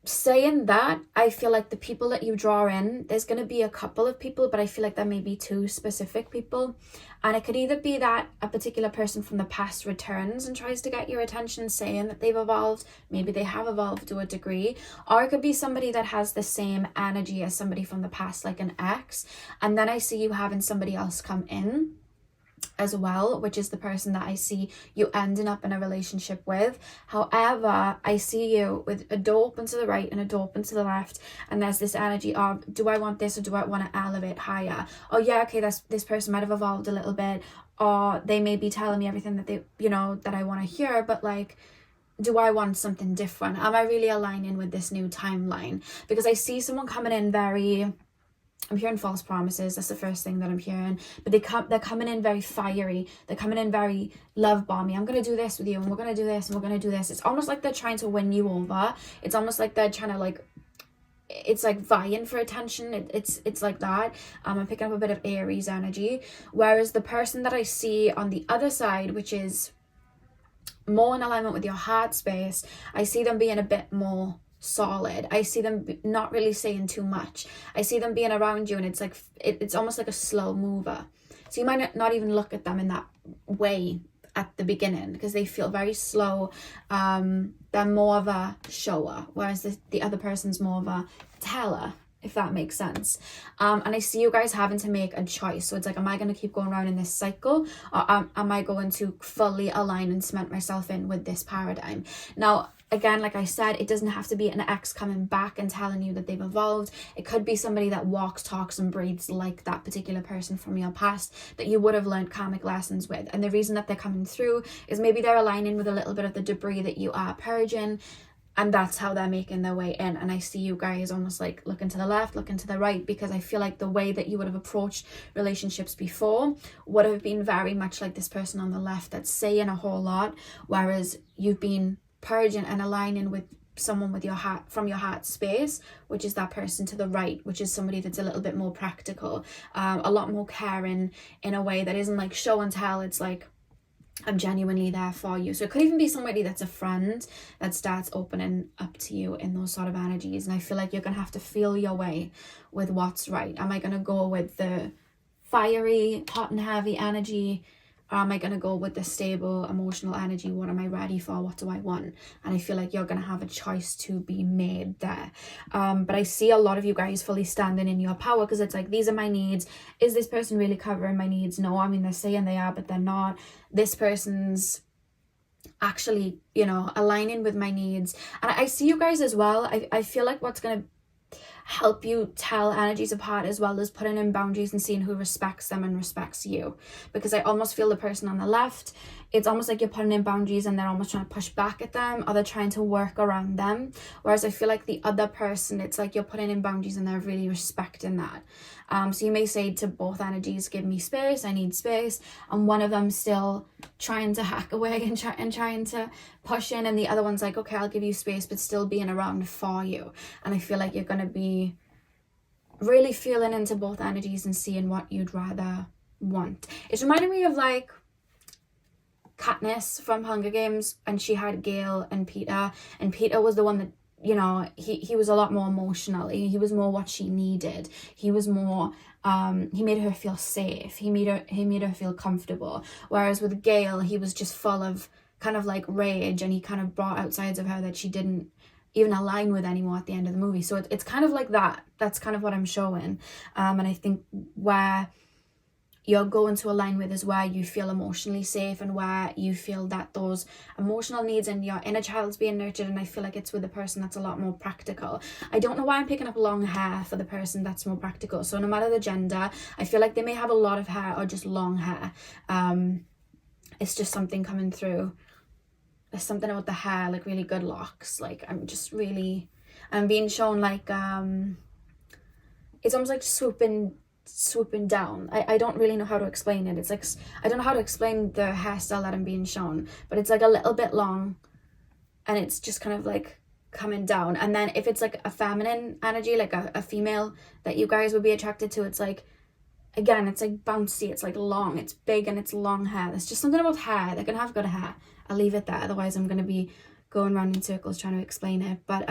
Saying that, I feel like the people that you draw in, there's going to be a couple of people, but I feel like there may be two specific people, and it could either be that a particular person from the past returns and tries to get your attention, saying that they've evolved. Maybe they have evolved to a degree, or it could be somebody that has the same energy as somebody from the past, like an ex, and then I see you having somebody else come in as well, which is the person that I see you ending up in a relationship with. However, I see you with a door open to the right and a door open to the left, and there's this energy of, do I want this or do I want to elevate higher? Oh yeah, okay, this person might have evolved a little bit, or they may be telling me everything that they, that I want to hear, but like, do I want something different? Am I really aligning with this new timeline? Because I see someone coming in very, I'm hearing false promises. That's the first thing that I'm hearing. But they're coming in very fiery. They're coming in very love bomby. I'm going to do this with you, and we're going to do this, and we're going to do this. It's almost like they're trying to win you over. It's almost like they're trying to it's like vying for attention. It's like that. I'm picking up a bit of Aries energy. Whereas the person that I see on the other side, which is more in alignment with your heart space, I see them being a bit more solid. I see them not really saying too much. I see them being around you, and it's like it's almost like a slow mover. So you might not even look at them in that way at the beginning, because they feel very slow. They're more of a shower, whereas the other person's more of a teller, if that makes sense. And I see you guys having to make a choice. So it's like, am I going to keep going around in this cycle, or am I going to fully align and cement myself in with this paradigm? Now, again, like I said, it doesn't have to be an ex coming back and telling you that they've evolved. It could be somebody that walks, talks, and breathes like that particular person from your past that you would have learned karmic lessons with. And the reason that they're coming through is maybe they're aligning with a little bit of the debris that you are purging, and that's how they're making their way in. And I see you guys almost like looking to the left, looking to the right, because I feel like the way that you would have approached relationships before would have been very much like this person on the left that's saying a whole lot, whereas you've been purging and aligning with someone with your heart, from your heart space, which is that person to the right, which is somebody that's a little bit more practical, a lot more caring, in a way that isn't like show and tell. It's like, I'm genuinely there for you. So it could even be somebody that's a friend that starts opening up to you in those sort of energies. And I feel like you're gonna have to feel your way with what's right. Am I gonna go with the fiery, hot and heavy energy, or am I going to go with the stable, emotional energy? What am I ready for? What do I want? And I feel like you're going to have a choice to be made there. But I see a lot of you guys fully standing in your power, because it's like, these are my needs. Is this person really covering my needs? No, I mean, they're saying they are, but they're not. This person's actually, aligning with my needs. And I see you guys as well. I feel like what's going to help you tell energies apart as well as putting in boundaries and seeing who respects them and respects you, because I almost feel the person on the left, it's almost like you're putting in boundaries and they're almost trying to push back at them, or they're trying to work around them, whereas I feel like the other person, it's like you're putting in boundaries and they're really respecting that. So you may say to both energies, give me space, I need space, and one of them still trying to hack away and trying to push in, and the other one's like, okay, I'll give you space, but still being around for you. And I feel like you're going to be really feeling into both energies and seeing what you'd rather want. It's reminding me of like Katniss from Hunger Games, and she had Gale and Peter was the one that, he was a lot more emotional. He was more what she needed. He was more, he made her feel safe. He made her feel comfortable. Whereas with Gale, he was just full of kind of like rage, and he kind of brought out sides of her that she didn't even align with anymore at the end of the movie. So it's kind of like that. That's kind of what I'm showing. And I think where you're going to align with is where you feel emotionally safe and where you feel that those emotional needs and your inner child's being nurtured. And I feel like it's with a person that's a lot more practical. I don't know why I'm picking up long hair for the person that's more practical. So no matter the gender, I feel like they may have a lot of hair or just long hair. It's just something coming through. There's something about the hair, like really good locks. Like I'm being shown like it's almost like swooping down. I don't really know how to explain it. It's like, I don't know how to explain the hairstyle that I'm being shown, but it's like a little bit long and it's just kind of like coming down. And then if it's like a feminine energy, like a female that you guys would be attracted to, it's like, again, it's like bouncy, it's like long, it's big, and it's long hair. There's just something about hair. They're gonna have good hair. I'll leave it there, otherwise I'm gonna be going around in circles trying to explain it. But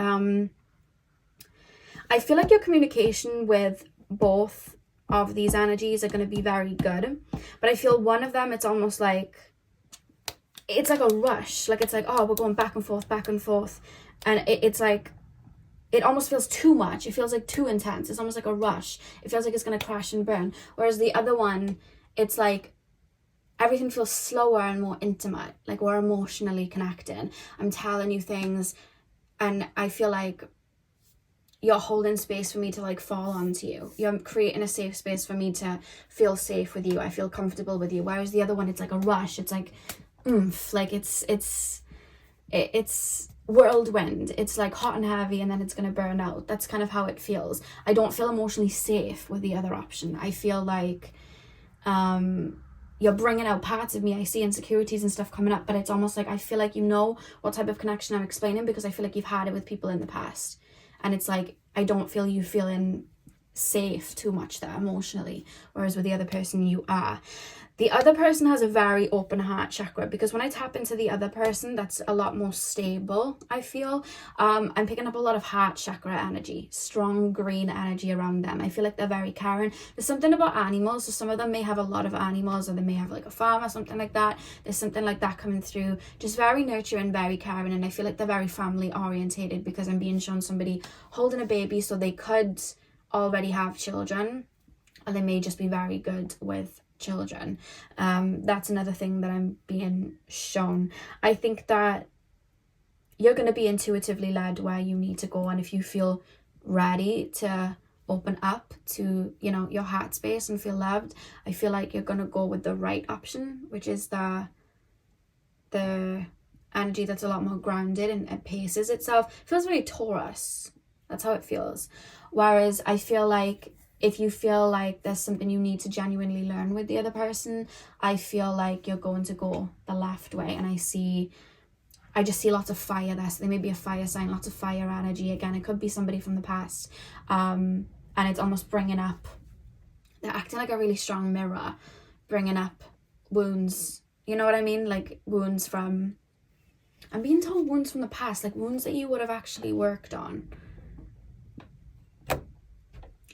I feel like your communication with both of these energies are going to be very good, but I feel one of them, it's almost like, it's like a rush. Like it's like, oh, we're going back and forth, and it's like, it almost feels too much. It feels like too intense. It's almost like a rush. It feels like it's going to crash and burn. Whereas the other one, it's like everything feels slower and more intimate. Like we're emotionally connecting. I'm telling you things, and I feel like you're holding space for me to like fall onto you. You're creating a safe space for me to feel safe with you. I feel comfortable with you. Whereas the other one, it's like a rush. It's like oomph. Like it's whirlwind. It's like hot and heavy, and then it's gonna burn out. That's kind of how it feels. I don't feel emotionally safe with the other option. I feel like you're bringing out parts of me. I see insecurities and stuff coming up, but it's almost like I feel like you know what type of connection I'm explaining, because I feel like you've had it with people in the past. And it's like, I don't feel you feeling safe too much there emotionally, whereas with the other person you are. The other person has a very open heart chakra, because when I tap into the other person, that's a lot more stable, I feel. I'm picking up a lot of heart chakra energy, strong green energy around them. I feel like they're very caring. There's something about animals, so some of them may have a lot of animals, or they may have like a farm or something like that. There's something like that coming through, just very nurturing, very caring, and I feel like they're very family orientated, because I'm being shown somebody holding a baby, so they could already have children, or they may just be very good with children. That's another thing that I'm being shown. I think that you're going to be intuitively led where you need to go, and if you feel ready to open up to, you know, your heart space and feel loved, I feel like you're going to go with the right option, which is the energy that's a lot more grounded and it paces itself. It feels very Taurus. That's how it feels. Whereas I feel like if you feel like there's something you need to genuinely learn with the other person, I feel like you're going to go the left way. And I just see lots of fire there. So they may be a fire sign, lots of fire energy. Again, it could be somebody from the past. And it's almost bringing up, they're acting like a really strong mirror, bringing up wounds. You know what I mean? Like wounds from, I'm being told wounds from the past, like wounds that you would have actually worked on.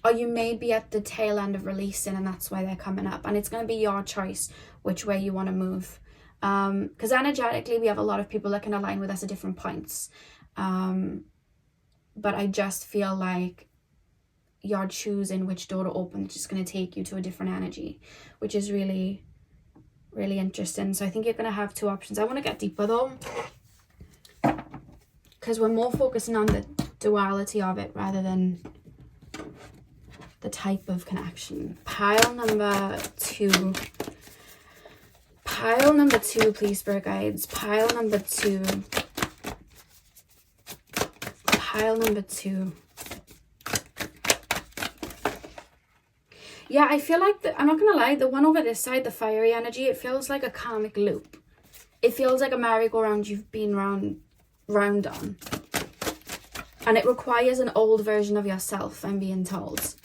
Or you may be at the tail end of releasing, and that's why they're coming up. And it's going to be your choice which way you want to move. Because energetically, we have a lot of people that can align with us at different points. But I just feel like you're choosing which door to open. It's just going to take you to a different energy, which is really, really interesting. So I think you're going to have two options. I want to get deeper though, because we're more focusing on the duality of it rather than the type of connection. Pile number two, please, spirit guides. Pile number two. Yeah, I feel like I'm not gonna lie, the one over this side, the fiery energy, it feels like a karmic loop. It feels like a merry-go-round you've been round on, and it requires an old version of yourself, I'm being told.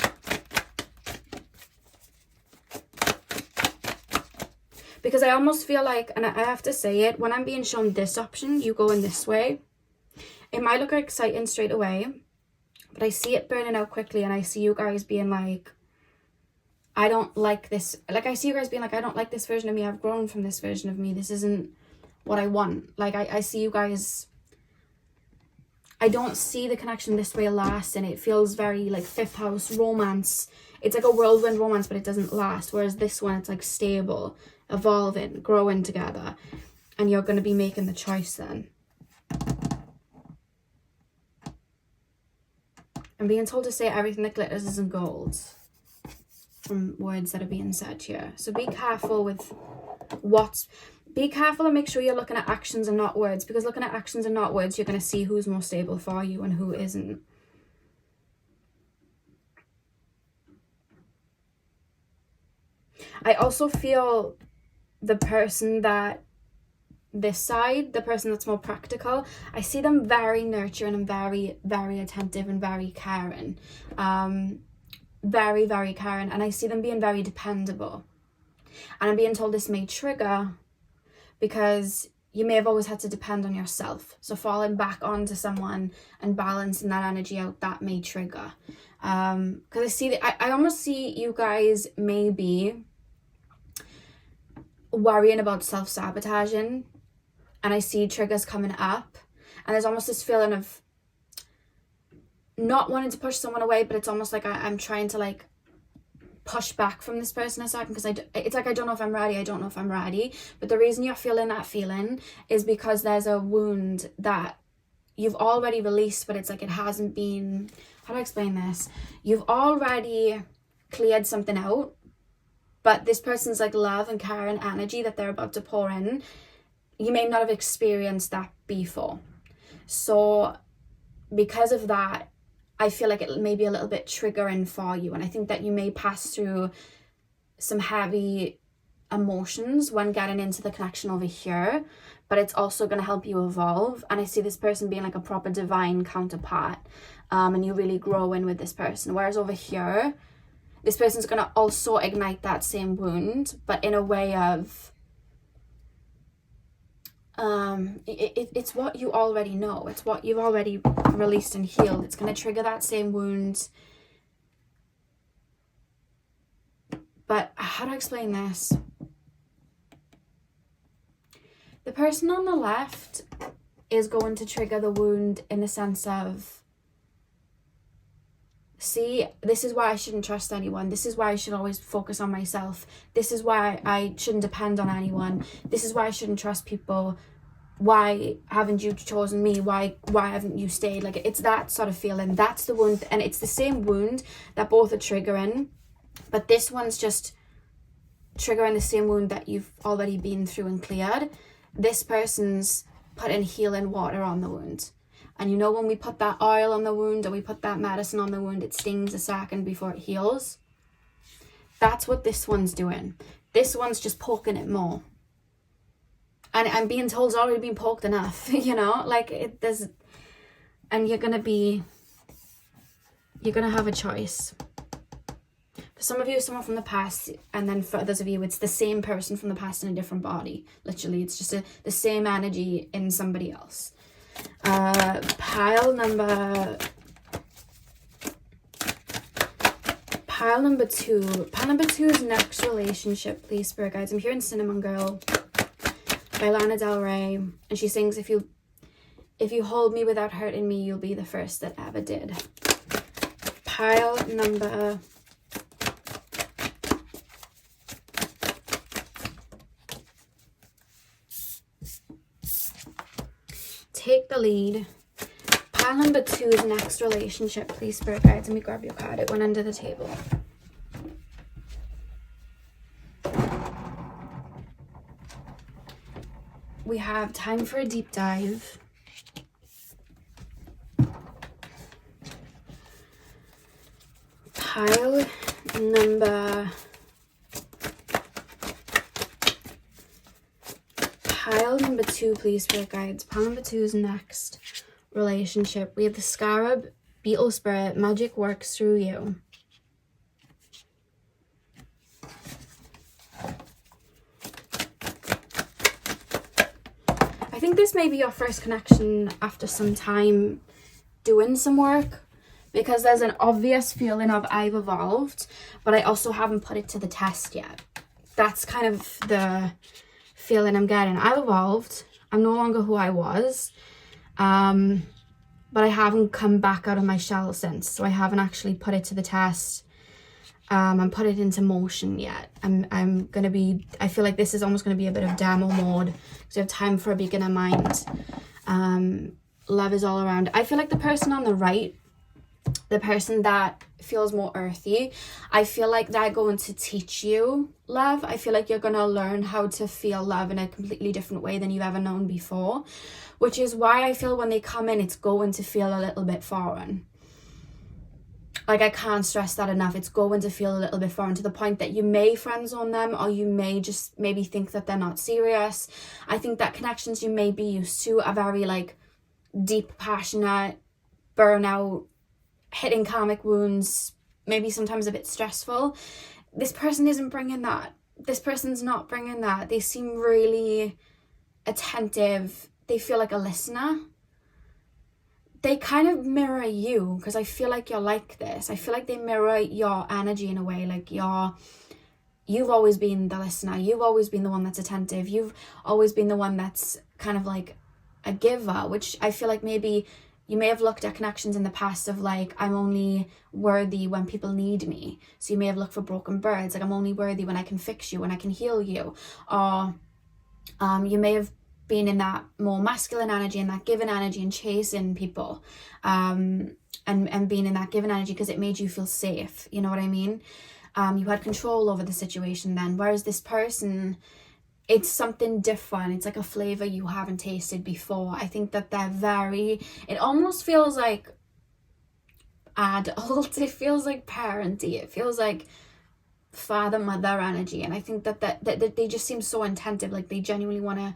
Because I almost feel like, and I have to say it, when I'm being shown this option, you go in this way, it might look exciting straight away, but I see it burning out quickly, and I see you guys being like, I don't like this. Like, I see you guys being like, I don't like this version of me. I've grown from this version of me. This isn't what I want. Like, I see you guys, I don't see the connection this way lasting. It feels very like fifth house romance. it's like a whirlwind romance, but it doesn't last. Whereas this one, it's like stable, evolving, growing together. And you're going to be making the choice then. I'm being told to say everything that glitters isn't gold from words that are being said here. So be careful with be careful and make sure you're looking at actions and not words, because looking at actions and not words, you're going to see who's more stable for you and who isn't. I also feel the person that this side, the person that's more practical, I see them very nurturing and very, very attentive and very caring. Very, very caring. And I see them being very dependable. And I'm being told this may trigger because you may have always had to depend on yourself. So falling back onto someone and balancing that energy out, that may trigger. Because I see that I almost see you guys maybe worrying about self-sabotaging. And I see triggers coming up. And there's almost this feeling of not wanting to push someone away, but it's almost like I'm trying to like push back from this person a second, because it's like I don't know if I'm ready, I don't know if I'm ready. But the reason you're feeling that feeling is because there's a wound that you've already released, but it's like it hasn't been, how do I explain this? You've already cleared something out, but this person's like love and care and energy that they're about to pour in, you may not have experienced that before. So because of that, I feel like it may be a little bit triggering for you. And I think that you may pass through some heavy emotions when getting into the connection over here, but it's also going to help you evolve. And I see this person being like a proper divine counterpart, and you really grow in with this person. Whereas over here, this person's going to also ignite that same wound, but in a way of it's what you already know, it's what you've already released and healed. It's going to trigger that same wound. But how do I explain this? The person on the left is going to trigger the wound in the sense of, see, this is why I shouldn't trust anyone. This is why I should always focus on myself. This is why I shouldn't depend on anyone. This is why I shouldn't trust people. Why haven't you chosen me? Why haven't you stayed? Like, it's that sort of feeling. That's the wound. And it's the same wound that both are triggering. But this one's just triggering the same wound that you've already been through and cleared. This person's putting healing water on the wound. And you know, when we put that oil on the wound or we put that medicine on the wound, it stings a second before it heals. That's what this one's doing. This one's just poking it more. And I'm being told it's already been poked enough, you know? Like, there's... And you're going to have a choice. For some of you, someone from the past, and then for others of you, it's the same person from the past in a different body. Literally, it's just the same energy in somebody else. Pile number 2. Pile number 2 is next relationship, please, spirit guides. I'm hearing Cinnamon Girl by Lana Del Rey, and she sings, if you hold me without hurting me, you'll be the first that ever did. Pile number 2. Take the lead. Pile number 2 is next relationship, please, spirit guides. Let me grab your card. It went under the table. We have time for a deep dive. Pile number 2, please, spirit guides. Pile number 2 is next relationship. We have the Scarab, Beetle Spirit, magic works through you. I think this may be your first connection after some time doing some work, because there's an obvious feeling of I've evolved, but I also haven't put it to the test yet. That's kind of the feeling I'm getting. I've evolved. I'm no longer who I was, but I haven't come back out of my shell since, so I haven't actually put it to the test. and put it into motion yet. I feel like this is almost going to be a bit of demo mode, so you have time for a beginner mind. Love is all around. I feel like the person on the right, the person that feels more earthy, I feel like they're going to teach you love. I feel like you're going to learn how to feel love in a completely different way than you've ever known before, which is why I feel when they come in, it's going to feel a little bit foreign. Like, I can't stress that enough. It's going to feel a little bit foreign, to the point that you may friend zone them, or you may just maybe think that they're not serious. I think that connections you may be used to are very like deep, passionate, burnout, hitting karmic wounds, maybe sometimes a bit stressful. This person isn't bringing that. This person's not bringing that. They seem really attentive. They feel like a listener. They kind of mirror you, because I feel like you're like this. I feel like they mirror your energy in a way. Like, you've always been the listener. You've always been the one that's attentive. You've always been the one that's kind of like a giver, which I feel like maybe you may have looked at connections in the past of like, I'm only worthy when people need me. So you may have looked for broken birds. Like, I'm only worthy when I can fix you, when I can heal you. Or you may have been in that more masculine energy and that giving energy and chasing people, and being in that giving energy because it made you feel safe. You know what I mean? You had control over the situation then. Whereas this person, it's something different. It's like a flavor you haven't tasted before. I think that it almost feels like adult. It feels like parenty. It feels like father, mother energy. And I think that they just seem so attentive. Like, they genuinely want to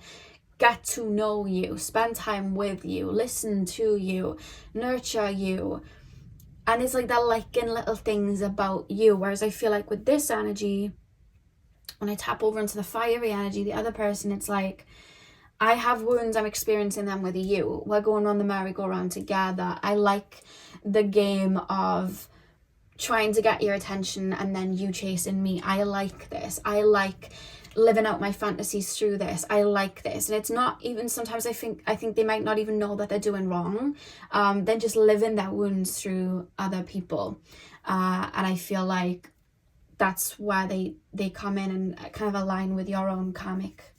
get to know you, spend time with you, listen to you, nurture you. And it's like they're liking little things about you. Whereas I feel like with this energy, when I tap over into the fiery energy, the other person, it's like, I have wounds, I'm experiencing them with you. We're going on the merry-go-round together. I like the game of trying to get your attention and then you chasing me. I like this. I like living out my fantasies through this. I like this. And it's not even, sometimes I think they might not even know that they're doing wrong. They're just living their wounds through other people. And I feel like that's where they come in and kind of align with your own karmic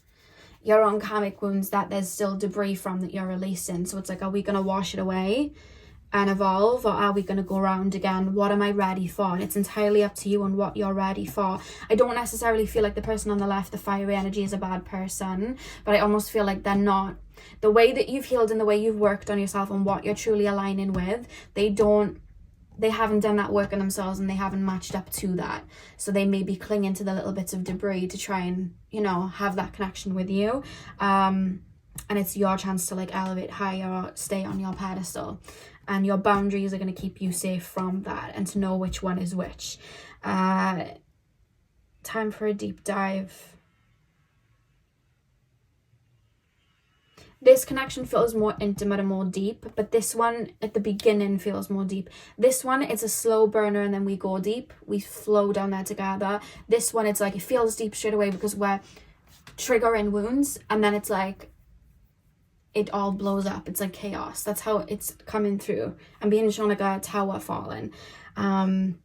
wounds that there's still debris from that you're releasing. So it's like, are we going to wash it away and evolve, or are we going to go around again? What am I ready for? And it's entirely up to you on what you're ready for. I don't necessarily feel like the person on the left, the fiery energy, is a bad person, but I almost feel like they're not. The way that you've healed and the way you've worked on yourself and what you're truly aligning with, they haven't done that work on themselves, and they haven't matched up to that. So they may be clinging to the little bits of debris to try and, have that connection with you. And it's your chance to like elevate higher or stay on your pedestal. And your boundaries are going to keep you safe from that, and to know which one is which. Time for a deep dive. This connection feels more intimate and more deep, but this one at the beginning feels more deep. This one, it's a slow burner and then we go deep. We flow down there together. This one, it's like it feels deep straight away because we're triggering wounds, and then it's like it all blows up. It's like chaos. That's how it's coming through. I'm being shown like a tower falling. And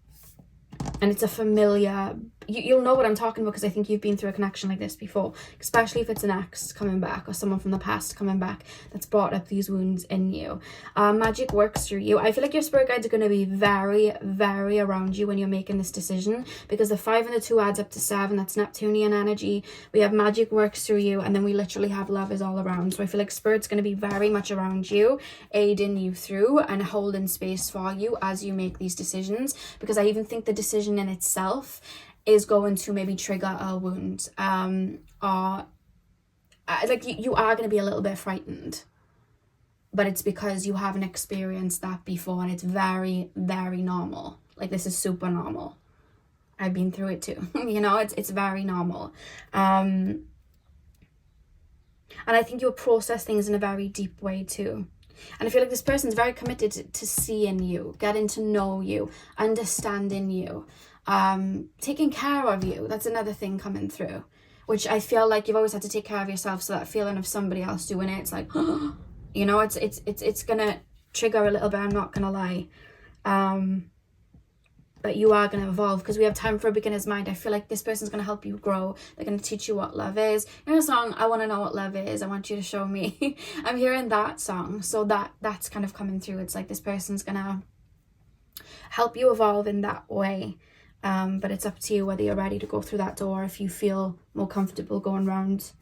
it's a familiar, you'll know what I'm talking about because I think you've been through a connection like this before, especially if it's an ex coming back or someone from the past coming back that's brought up these wounds in you. Magic works through you. I feel like your spirit guides are going to be very, very around you when you're making this decision, because the 5 and the 2 adds up to 7. That's Neptunian energy. We have magic works through you, and then we literally have love is all around. So I feel like spirit's going to be very much around you, aiding you through and holding space for you as you make these decisions, because I even think the decision in itself is going to maybe trigger a wound, or like you are going to be a little bit frightened, but it's because you haven't experienced that before, and it's very, very normal. Like, this is super normal. I've been through it too. It's very normal. And I think you'll process things in a very deep way too. And I feel like this person's very committed to seeing you, getting to know you, understanding you, taking care of you. That's another thing coming through, which I feel like you've always had to take care of yourself. So that feeling of somebody else doing it, it's like, it's gonna trigger a little bit. I'm not gonna lie. but you are going to evolve, because we have time for a beginner's mind. I feel like this person's going to help you grow. They're going to teach you what love is. You know the song, I want to know what love is, I want you to show me. I'm hearing that song, so that's kind of coming through. It's like this person's going to help you evolve in that way. But it's up to you whether you're ready to go through that door. If you feel more comfortable going around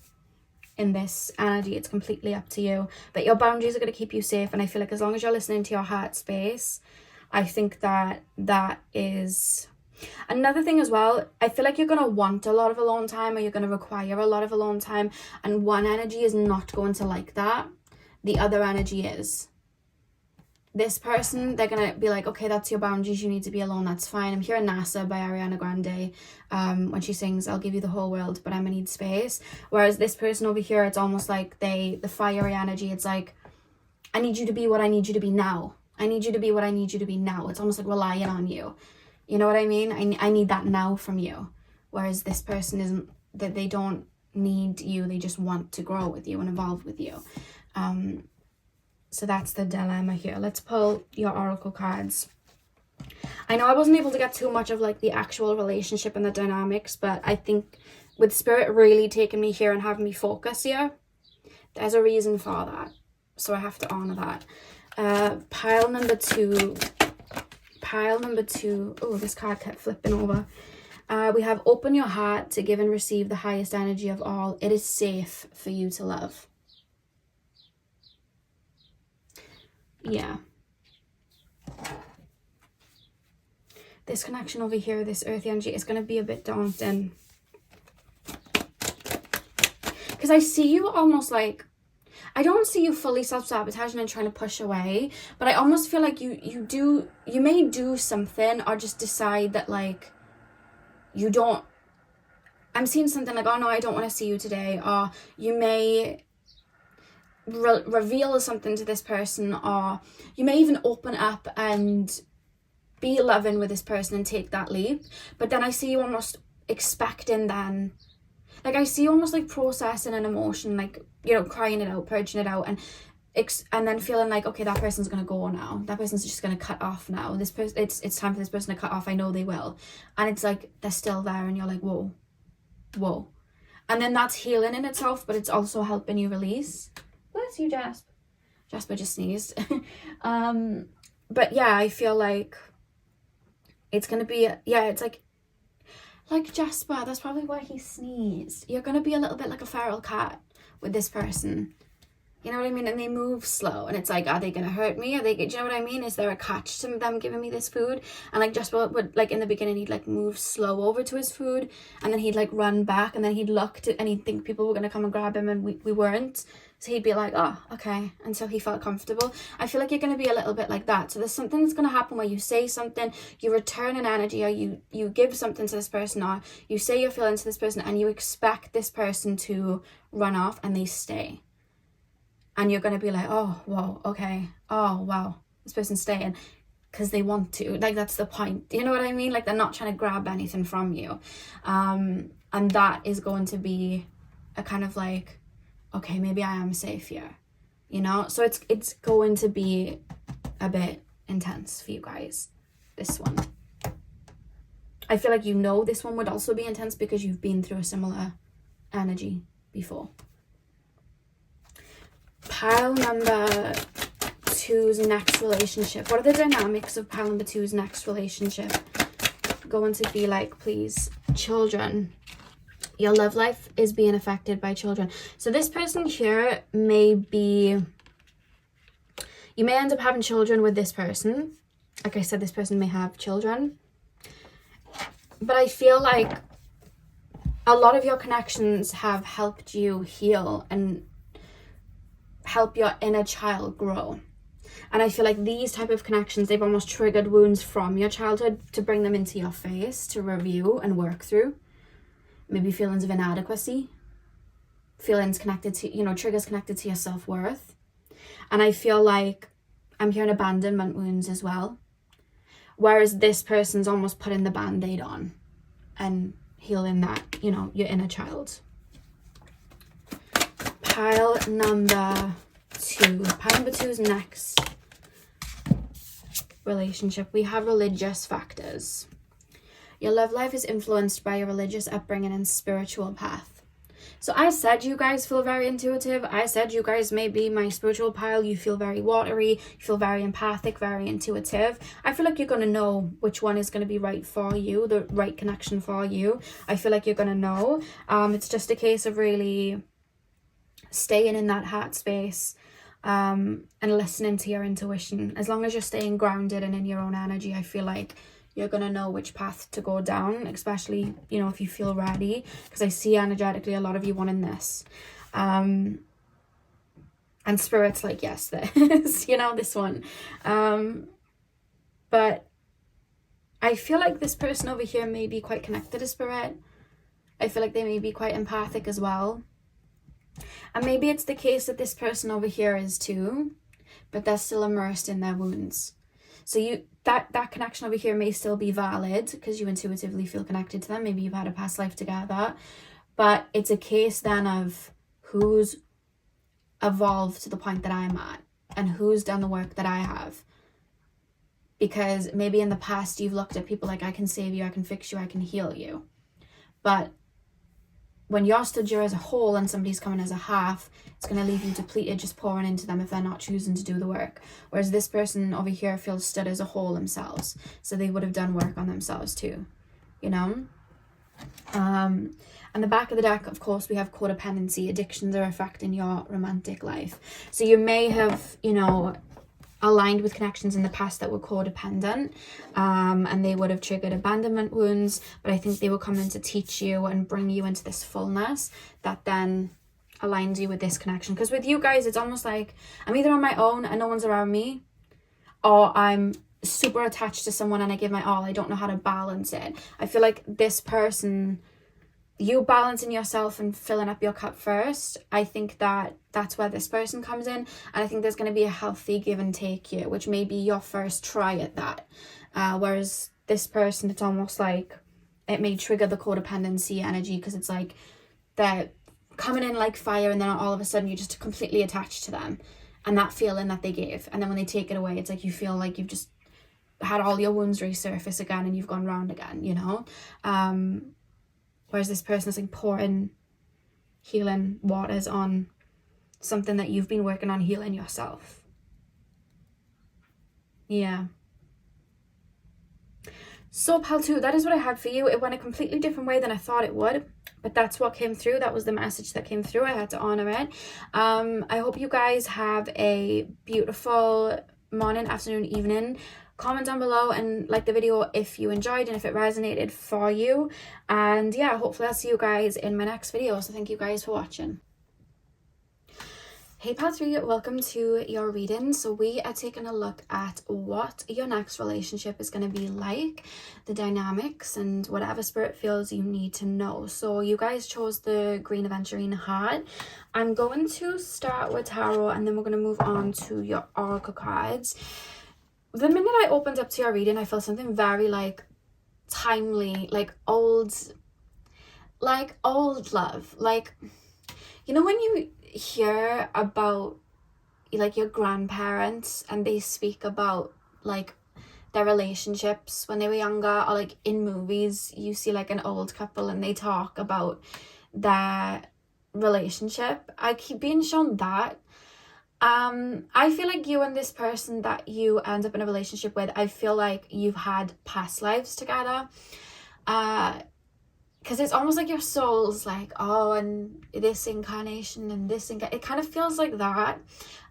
in this energy, it's completely up to you. But your boundaries are going to keep you safe, and I feel like as long as you're listening to your heart space, I think that is another thing as well. I feel like you're going to want a lot of alone time, or you're going to require a lot of alone time, and one energy is not going to like that. The other energy is. This person, they're going to be like, okay, that's your boundaries, you need to be alone, that's fine. I'm hearing NASA by Ariana Grande when she sings, I'll give you the whole world, but I'm going to need space. Whereas this person over here, it's almost like the fiery energy. It's like, I need you to be what I need you to be now. I need you to be what I need you to be now. It's almost like relying on you. You know what I mean? I need that now from you. Whereas this person isn't, that they don't need you, they just want to grow with you and evolve with you. So that's the dilemma here. Let's pull your oracle cards. I know I wasn't able to get too much of like the actual relationship and the dynamics, but I think with Spirit really taking me here and having me focus here, there's a reason for that. So I have to honor that. Pile number two. Oh, this card kept flipping over. We have open your heart to give and receive the highest energy of all. It is safe for you to love. Yeah. This connection over here, this earthy energy, is going to be a bit daunting. Because I see you almost like, I don't see you fully self-sabotaging and trying to push away, but I almost feel like you may do something, or just decide that like, you don't, I'm seeing something like, oh no, I don't want to see you today, or you may reveal something to this person, or you may even open up and be loving with this person and take that leap. But then I see you almost expecting then, like I see you almost like processing an emotion, like, you know, crying it out, purging it out, and then feeling like, okay, that person's gonna go now, that person's just gonna cut off now, this person, it's time for this person to cut off, I know they will. And it's like they're still there, and you're like, whoa, and then that's healing in itself, but it's also helping you release. Bless you, Jasper just sneezed. But yeah, I feel like it's gonna be, it's like Jasper, that's probably why he sneezed. You're gonna be a little bit like a feral cat with this person. You know what I mean? And they move slow, and it's like, are they gonna hurt me? Do you know what I mean? Is there a catch to them giving me this food? And like Jasper would, like in the beginning, he'd like move slow over to his food, and then he'd like run back, and then he'd look and he'd think people were gonna come and grab him, and we weren't. So he'd be like, oh, okay, until he felt comfortable. I feel like you're gonna be a little bit like that. So there's something that's gonna happen where you say something, you return an energy, or you give something to this person, or you say your feelings to this person, and you expect this person to run off, and they stay. And you're going to be like, oh, whoa, okay. Oh, wow, this person's staying because they want to. Like, that's the point. You know what I mean? Like, they're not trying to grab anything from you. And that is going to be a kind of like, okay, maybe I am safe here. You know? So it's going to be a bit intense for you guys, this one. I feel like, you know, this one would also be intense because you've been through a similar energy before. Pile number two's next relationship. What are the dynamics of pile number two's next relationship going to be like, please? Children. Your love life is being affected by children. So this person here may be, you may end up having children with this person. Like I said, this person may have children. But I feel like a lot of your connections have helped you heal and help your inner child grow. And I feel like these type of connections, they've almost triggered wounds from your childhood to bring them into your face to review and work through. Maybe feelings of inadequacy, feelings connected to, you know, triggers connected to your self-worth. And I feel like I'm hearing abandonment wounds as well. Whereas this person's almost putting the band-aid on and healing that, you know, your inner child. Pile number two. Pile number two is next. relationship, we have religious factors. Your love life is influenced by your religious upbringing and spiritual path. So I said you guys feel very intuitive. I said you guys may be my spiritual pile. You feel very watery. You feel very empathic, very intuitive. I feel like you're going to know which one is going to be right for you, the right connection for you. I feel like you're going to know. It's just a case of really staying in that heart space and listening to your intuition. As long as you're staying grounded and in your own energy, I feel like you're going to know which path to go down, especially, you know, if you feel ready, because I see energetically a lot of you wanting this. And Spirit's like, yes, this, you know, this one. But I feel like this person over here may be quite connected to Spirit. I feel like they may be quite empathic as well. And maybe it's the case that this person over here is too, but they're still immersed in their wounds. So that connection over here may still be valid because you intuitively feel connected to them. Maybe you've had a past life together. But it's a case then of who's evolved to the point that I'm at and who's done the work that I have. Because maybe in the past you've looked at people like, I can save you, I can fix you, I can heal you. But when you're stood here as a whole and somebody's coming as a half, it's going to leave you depleted just pouring into them if they're not choosing to do the work. Whereas this person over here feels stood as a whole themselves. So they would have done work on themselves too, you know? And the back of the deck, of course, we have codependency. Addictions are affecting your romantic life. So you may have, you know, aligned with connections in the past that were codependent, and they would have triggered abandonment wounds, but I think they were coming to teach you and bring you into this fullness that then aligns you with this connection. Because with you guys, it's almost like I'm either on my own and no one's around me, or I'm super attached to someone and I give my all. I don't know how to balance it. I feel like this person, you balancing yourself and filling up your cup first, I think that's where this person comes in. And I think there's going to be a healthy give and take here, which may be your first try at that. Whereas this person, it's almost like it may trigger the codependency energy because it's like they're coming in like fire and then all of a sudden you're just completely attached to them and that feeling that they gave. And then when they take it away, it's like you feel like you've just had all your wounds resurface again and you've gone round again, you know? Whereas this person is like pouring healing waters on something that you've been working on healing yourself. Yeah. So pal 2, that is what I had for you. It went a completely different way than I thought it would, but that's what came through. That was the message that came through. I had to honor it. I hope you guys have a beautiful morning, afternoon, evening. Comment down below and like the video if you enjoyed and if it resonated for you. And yeah, hopefully I'll see you guys in my next video. So thank you guys for watching. Hey pal 3, welcome to your reading. So we are taking a look at what your next relationship is going to be like, the dynamics, and whatever Spirit feels you need to know. So you guys chose the Green Aventurine Heart. I'm going to start with Tarot and then we're going to move on to your Oracle cards. The minute I opened up to your reading, I felt something very like timely, like old love. Like, you know, when you hear about like your grandparents and they speak about like their relationships when they were younger, or like in movies you see like an old couple and they talk about their relationship. I keep being shown that. I feel like you and this person that you end up in a relationship with, I feel like you've had past lives together. Because it's almost like your soul's like, oh, and this incarnation and this it kind of feels like that.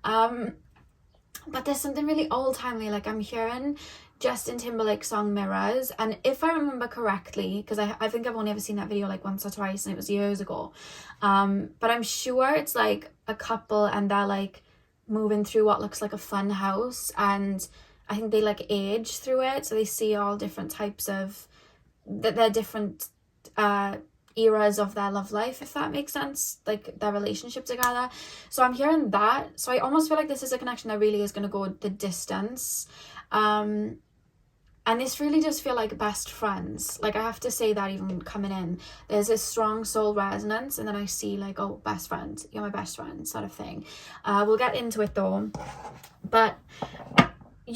But there's something really old-timey, like I'm hearing Justin Timberlake's song Mirrors, and if I remember correctly, because I think I've only ever seen that video like once or twice and it was years ago, but I'm sure it's like a couple and they're like moving through what looks like a fun house, and I think they like age through it, so they see all different types of they're different eras of their love life, if that makes sense, like their relationship together. So I'm hearing that, so I almost feel like this is a connection that really is going to go the distance, and this really does feel like best friends. Like I have to say that even coming in, there's this strong soul resonance, and then I see like, oh, best friend, you're my best friend sort of thing. We'll get into it though, but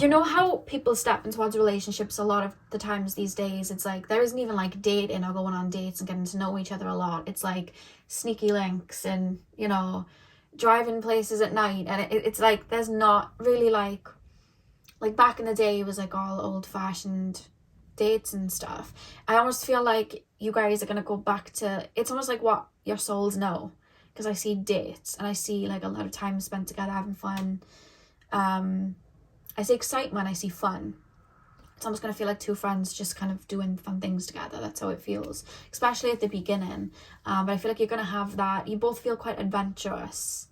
you know how people step in towards relationships a lot of the times these days, it's like there isn't even like dating or going on dates and getting to know each other a lot. It's like sneaky links and, you know, driving places at night, and it's like there's not really like back in the day it was like all old-fashioned dates and stuff. I almost feel like you guys are gonna go back to, it's almost like what your souls know, because I see dates and I see like a lot of time spent together having fun. I see excitement, I see fun. It's almost gonna feel like two friends just kind of doing fun things together. That's how it feels, especially at the beginning. But I feel like you're gonna have that. You both feel quite adventurous.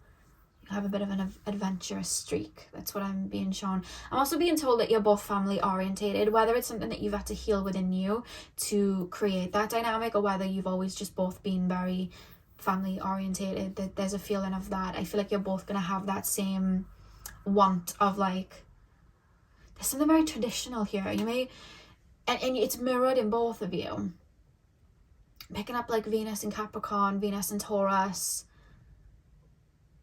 You have a bit of an adventurous streak. That's what I'm being shown. I'm also being told that you're both family orientated, whether it's something that you've had to heal within you to create that dynamic, or whether you've always just both been very family orientated. That there's a feeling of that. I feel like you're both gonna have that same want of like, there's something very traditional here. You may, and it's mirrored in both of you. Picking up like Venus in Capricorn, Venus in Taurus.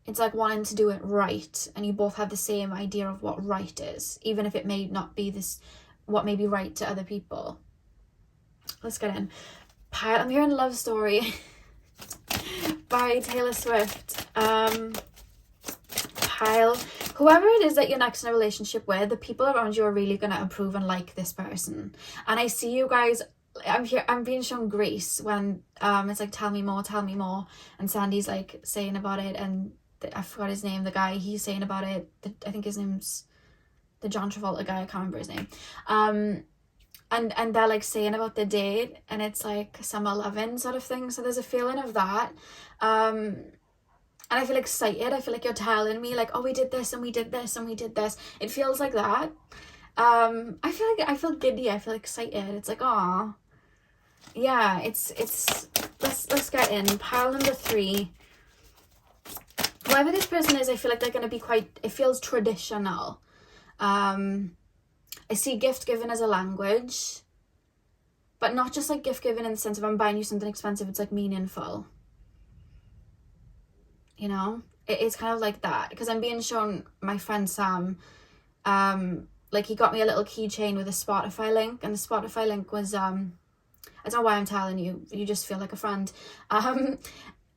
It's like wanting to do it right, and you both have the same idea of what right is, even if it may not be this what may be right to other people. Let's get in. I'm hearing Love Story by Taylor Swift. Pile, whoever it is that you're next in a relationship with, the people around you are really going to approve and like this person. And I see you guys, I'm being shown Greece when it's like tell me more, and Sandy's like saying about it, and I forgot his name, the guy, he's saying about it, I think his name's the John Travolta guy, I can't remember his name. And they're like saying about the date, and it's like summer loving sort of thing. So there's a feeling of that. And I feel excited. I feel like you're telling me like, oh, we did this and we did this and we did this. It feels like that. I feel giddy. I feel excited. It's like, oh, yeah. Let's get in pile number 3. Whoever this person is, I feel like they're going to be quite, it feels traditional. I see gift giving as a language, but not just like gift giving in the sense of I'm buying you something expensive. It's like meaningful. You know, it's kind of like that, because I'm being shown my friend Sam, like he got me a little keychain with a Spotify link, and the Spotify link was, I don't know why I'm telling you, you just feel like a friend.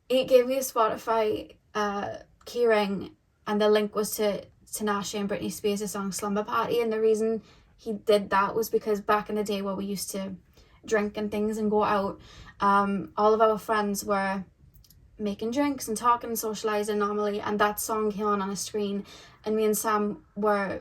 He gave me a Spotify keyring, and the link was to Tinashe and Britney Spears' song Slumber Party, and the reason he did that was because back in the day where we used to drink and things and go out, all of our friends were making drinks and talking and socializing normally, and that song came on a screen, and me and Sam were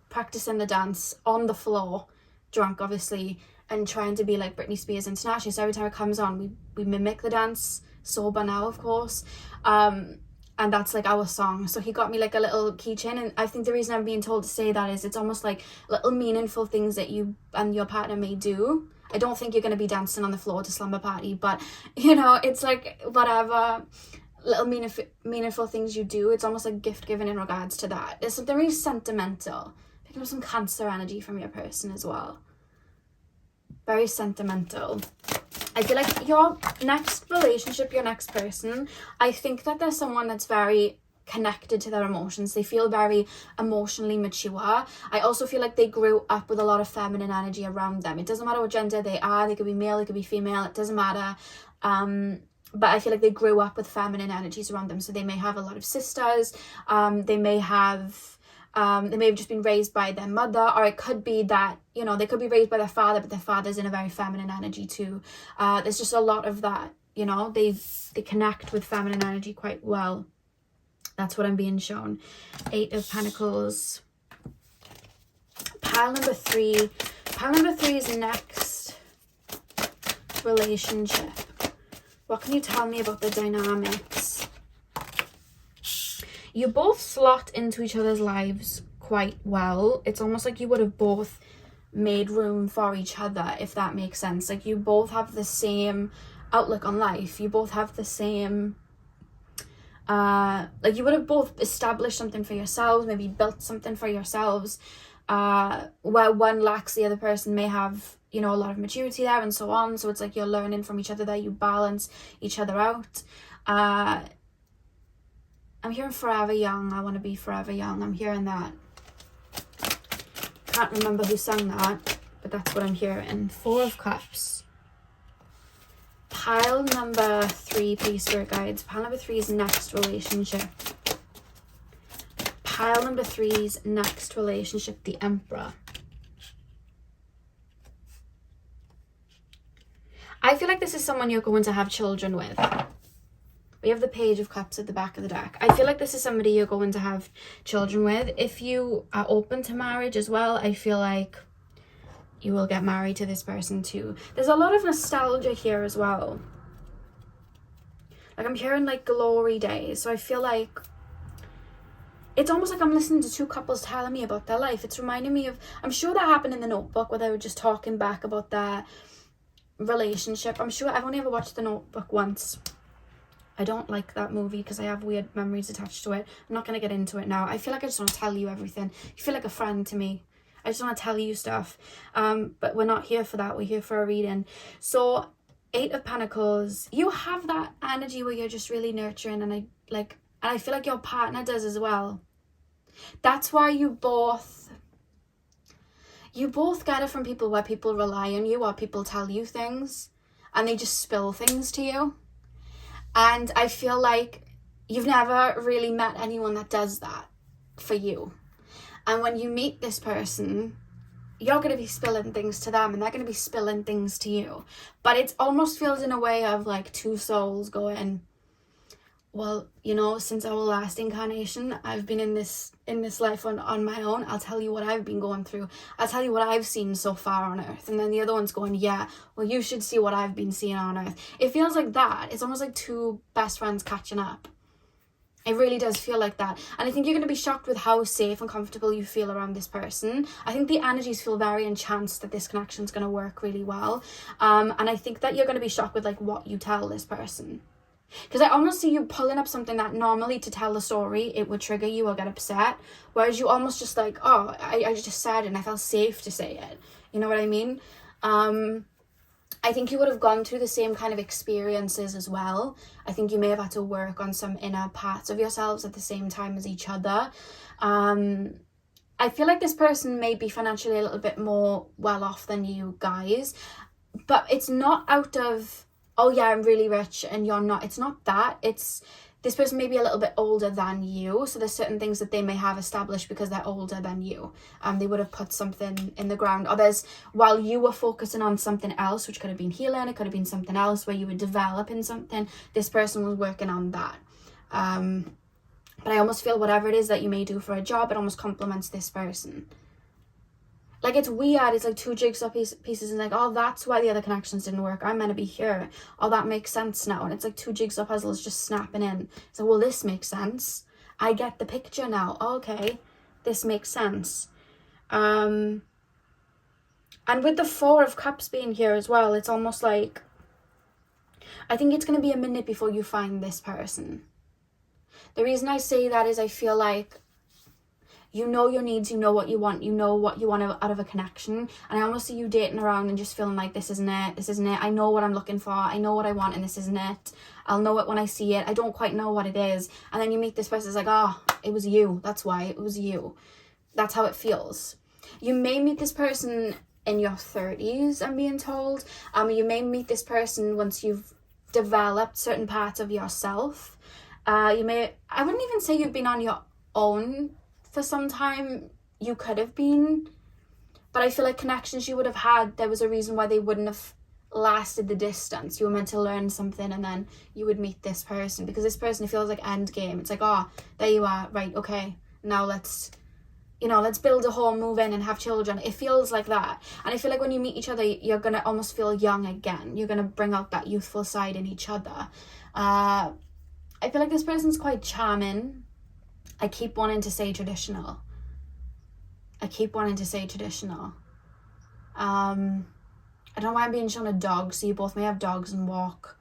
practicing the dance on the floor, drunk obviously, and trying to be like Britney Spears and Tinashe. So every time it comes on, we mimic the dance, sober now of course, and that's like our song. So he got me like a little keychain, and I think the reason I'm being told to say that is it's almost like little meaningful things that you and your partner may do. I don't think you're going to be dancing on the floor to Slumber Party, but you know, it's like whatever little meaningful things you do, it's almost like gift giving in regards to that. There's something really sentimental. Picking up some Cancer energy from your person as well. Very sentimental. I feel like your next relationship, your next person, I think that there's someone that's very connected to their emotions. They feel very emotionally mature. I also feel like they grew up with a lot of feminine energy around them. It doesn't matter what gender they are. They could be male, they could be female. It doesn't matter. But I feel like they grew up with feminine energies around them. So they may have a lot of sisters. They may have just been raised by their mother, or it could be that, you know, they could be raised by their father, but their father's in a very feminine energy too. There's just a lot of that, you know, they connect with feminine energy quite well. That's what I'm being shown. 8 of Pentacles. Pile number 3. Pile number 3 is next relationship. What can you tell me about the dynamics? You both slot into each other's lives quite well. It's almost like you would have both made room for each other, if that makes sense. Like you both have the same outlook on life. You both have the same, like you would have both established something for yourselves, maybe built something for yourselves, where one lacks, the other person may have, you know, a lot of maturity there and so on. So it's like you're learning from each other there. You balance each other out. I'm hearing forever young. I want to be forever young. I'm hearing that. can't remember who sang that, but that's what I'm hearing. 4 of Cups. Pile number 3, please, Spirit Guides. Pile number 3's next relationship. Pile number 3's next relationship, the Emperor. I feel like this is someone you're going to have children with. We have the Page of Cups at the back of the deck. I feel like this is somebody you're going to have children with. If you are open to marriage as well, I feel like you will get married to this person too. There's a lot of nostalgia here as well. Like I'm hearing like glory days. So I feel like it's almost like I'm listening to 2 couples telling me about their life. It's reminding me of, I'm sure that happened in The Notebook where they were just talking back about their relationship. I'm sure, I've only ever watched The Notebook once. I don't like that movie because I have weird memories attached to it. I'm not going to get into it now. I feel like I just want to tell you everything. You feel like a friend to me. I just want to tell you stuff. But we're not here for that. We're here for a reading. So 8 of Pentacles, you have that energy where you're just really nurturing, and I feel like your partner does as well. That's why you both get it from people where people rely on you or people tell you things and they just spill things to you. And I feel like you've never really met anyone that does that for you. And when you meet this person, you're going to be spilling things to them and they're going to be spilling things to you. But it almost feels in a way of like 2 souls going, well, you know, since our last incarnation, I've been in this life on my own. I'll tell you what I've been going through. I'll tell you what I've seen so far on Earth. And then the other one's going, yeah, well, you should see what I've been seeing on Earth. It feels like that. It's almost like 2 best friends catching up. It really does feel like that. And I think you're going to be shocked with how safe and comfortable you feel around this person. I think the energies feel very enhanced that this connection is going to work really well. And I think that you're going to be shocked with like what you tell this person. Because I almost see you pulling up something that normally to tell the story, it would trigger you or get upset. Whereas you almost just like, oh, I just said it and I felt safe to say it. You know what I mean? I think you would have gone through the same kind of experiences as well. I think you may have had to work on some inner parts of yourselves at the same time as each other. I feel like this person may be financially a little bit more well off than you guys. But it's not out of, oh yeah, I'm really rich and you're not. It's not that. It's this person may be a little bit older than you. So there's certain things that they may have established because they're older than you. They would have put something in the ground. Or there's, while you were focusing on something else, which could have been healing, it could have been something else where you were developing something, this person was working on that. But I almost feel whatever it is that you may do for a job, it almost complements this person. Like, it's weird. It's like 2 jigsaw pieces and like, oh, that's why the other connections didn't work. I'm meant to be here. Oh, that makes sense now. And it's like 2 jigsaw puzzles just snapping in. So, well, this makes sense. I get the picture now. Okay, this makes sense. And with the 4 of Cups being here as well, it's almost like, I think it's going to be a minute before you find this person. The reason I say that is I feel like you know your needs, you know what you want out of a connection. And I almost see you dating around and just feeling like this isn't it. I know what I'm looking for. I know what I want and this isn't it. I'll know it when I see it. I don't quite know what it is. And then you meet this person, it's like, oh, it was you. That's why it was you. That's how it feels. You may meet this person in your 30s, I'm being told. You may meet this person once you've developed certain parts of yourself. I wouldn't even say you've been on your own for some time. You could have been, but I feel like connections you would have had, there was a reason why they wouldn't have lasted the distance. You were meant to learn something and then you would meet this person, because this person, it feels like end game. It's like, oh, there you are, right, okay, now let's build a home, move in and have children. It feels like that. And I feel like when you meet each other, you're gonna almost feel young again. You're gonna bring out that youthful side in each other. I feel like this person's quite charming. I keep wanting to say traditional. I don't know why I'm being shown a dog, so you both may have dogs and walk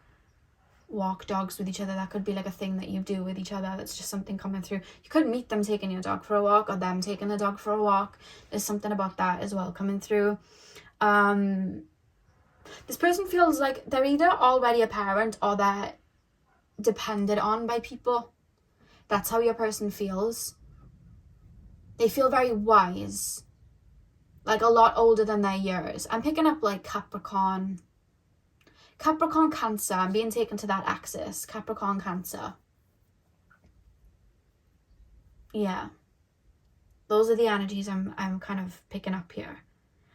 dogs with each other. That could be like a thing that you do with each other. That's just something coming through. You could meet them taking your dog for a walk or them taking the dog for a walk. There's something about that as well coming through. This person feels like they're either already a parent or they're depended on by people. That's how your person feels. They feel very wise. like a lot older than their years. I'm picking up like Capricorn, Cancer. I'm being taken to that axis. Capricorn, Cancer. Yeah. Those are the energies I'm kind of picking up here.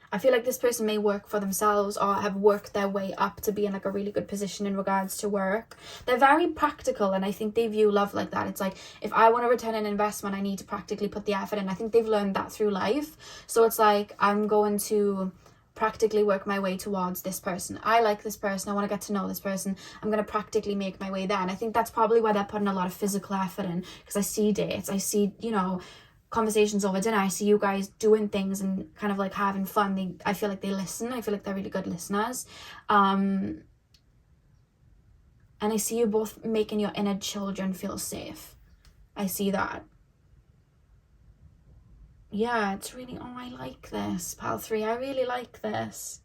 I feel like this person may work for themselves or have worked their way up to be in like a really good position in regards to work. They're very practical, and I think they view love like that. It's like, if I want to return an investment, I need to practically put the effort in. I think they've learned that through life. So it's like, I'm going to practically work my way towards this person. I like this person. I want to get to know this person. I'm going to practically make my way there. And I think that's probably why they're putting a lot of physical effort in, because I see dates. I see, you know, conversations over dinner. I see you guys doing things and kind of like having fun. I feel like they listen. I feel like they're really good listeners. And I see you both making your inner children feel safe. I see that. Yeah, it's really, oh, I like this, Pal 3. I really like this.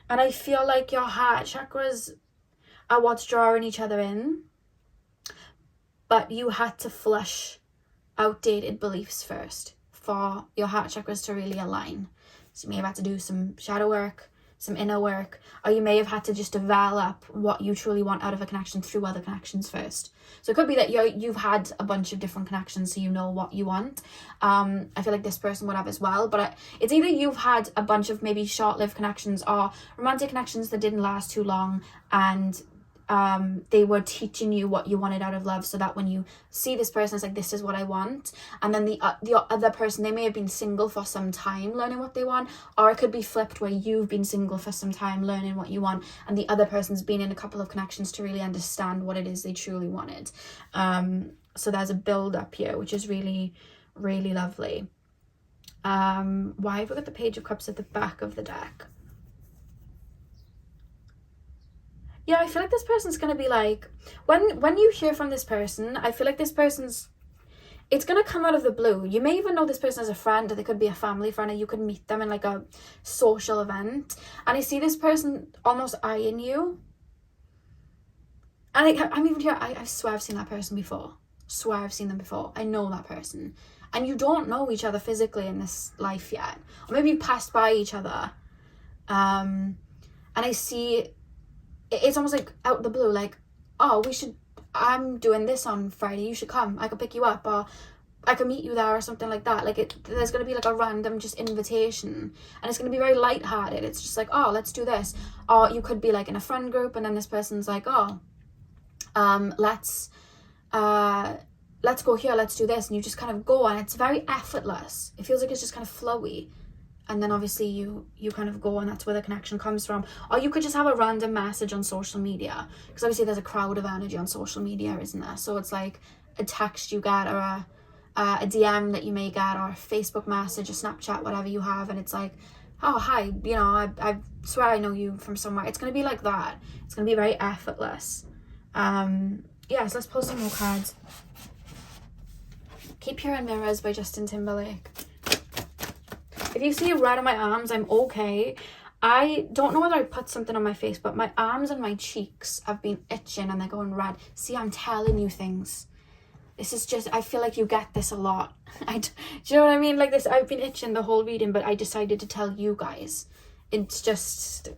And I feel like your heart chakras are what's drawing each other in. But you had to flush outdated beliefs first for your heart chakras to really align. So you may have had to do some shadow work, some inner work, or you may have had to just develop what you truly want out of a connection through other connections first. So it could be that you've had a bunch of different connections, so you know what you want. I feel like this person would have as well, but it's either you've had a bunch of maybe short-lived connections or romantic connections that didn't last too long, and they were teaching you what you wanted out of love, so that when you see this person, it's like, this is what I want. And then the other person, they may have been single for some time learning what they want, or it could be flipped where you've been single for some time learning what you want, and the other person's been in a couple of connections to really understand what it is they truly wanted. So there's a build up here, which is really, really lovely. Why have we got the Page of Cups at the back of the deck? Yeah, I feel like this person's going to be like, when you hear from this person, I feel like this person's, it's going to come out of the blue. You may even know this person as a friend, or they could be a family friend, or you could meet them in like a social event. And I see this person almost eyeing you. And I'm even here, I swear I've seen that person before. Swear I've seen them before. I know that person. And you don't know each other physically in this life yet. Or maybe you passed by each other. And I see, it's almost like out the blue, like, oh, I'm doing this on Friday, you should come, I could pick you up, or I could meet you there, or something like that. Like, there's going to be like a random just invitation, and it's going to be very lighthearted. It's just like, oh, let's do this. Or you could be like in a friend group, and then this person's like, oh, let's go here, let's do this, and you just kind of go, and it's very effortless. It feels like it's just kind of flowy. And then obviously you kind of go, and that's where the connection comes from. Or you could just have a random message on social media, because obviously there's a crowd of energy on social media, isn't there? So it's like a text you get, or a DM that you may get, or a Facebook message, a Snapchat, whatever you have, and it's like, oh, hi, you know, I swear I know you from somewhere. It's going to be like that. It's going to be very effortless. Yeah, so let's pull some more cards. Keep Hearing Mirrors by Justin Timberlake. If you see red on my arms, I'm okay. I don't know whether I put something on my face, but my arms and my cheeks have been itching and they're going red. See, I'm telling you things. This is just, I feel like you get this a lot. Do you know what I mean? Like this, I've been itching the whole reading, but I decided to tell you guys. It's just,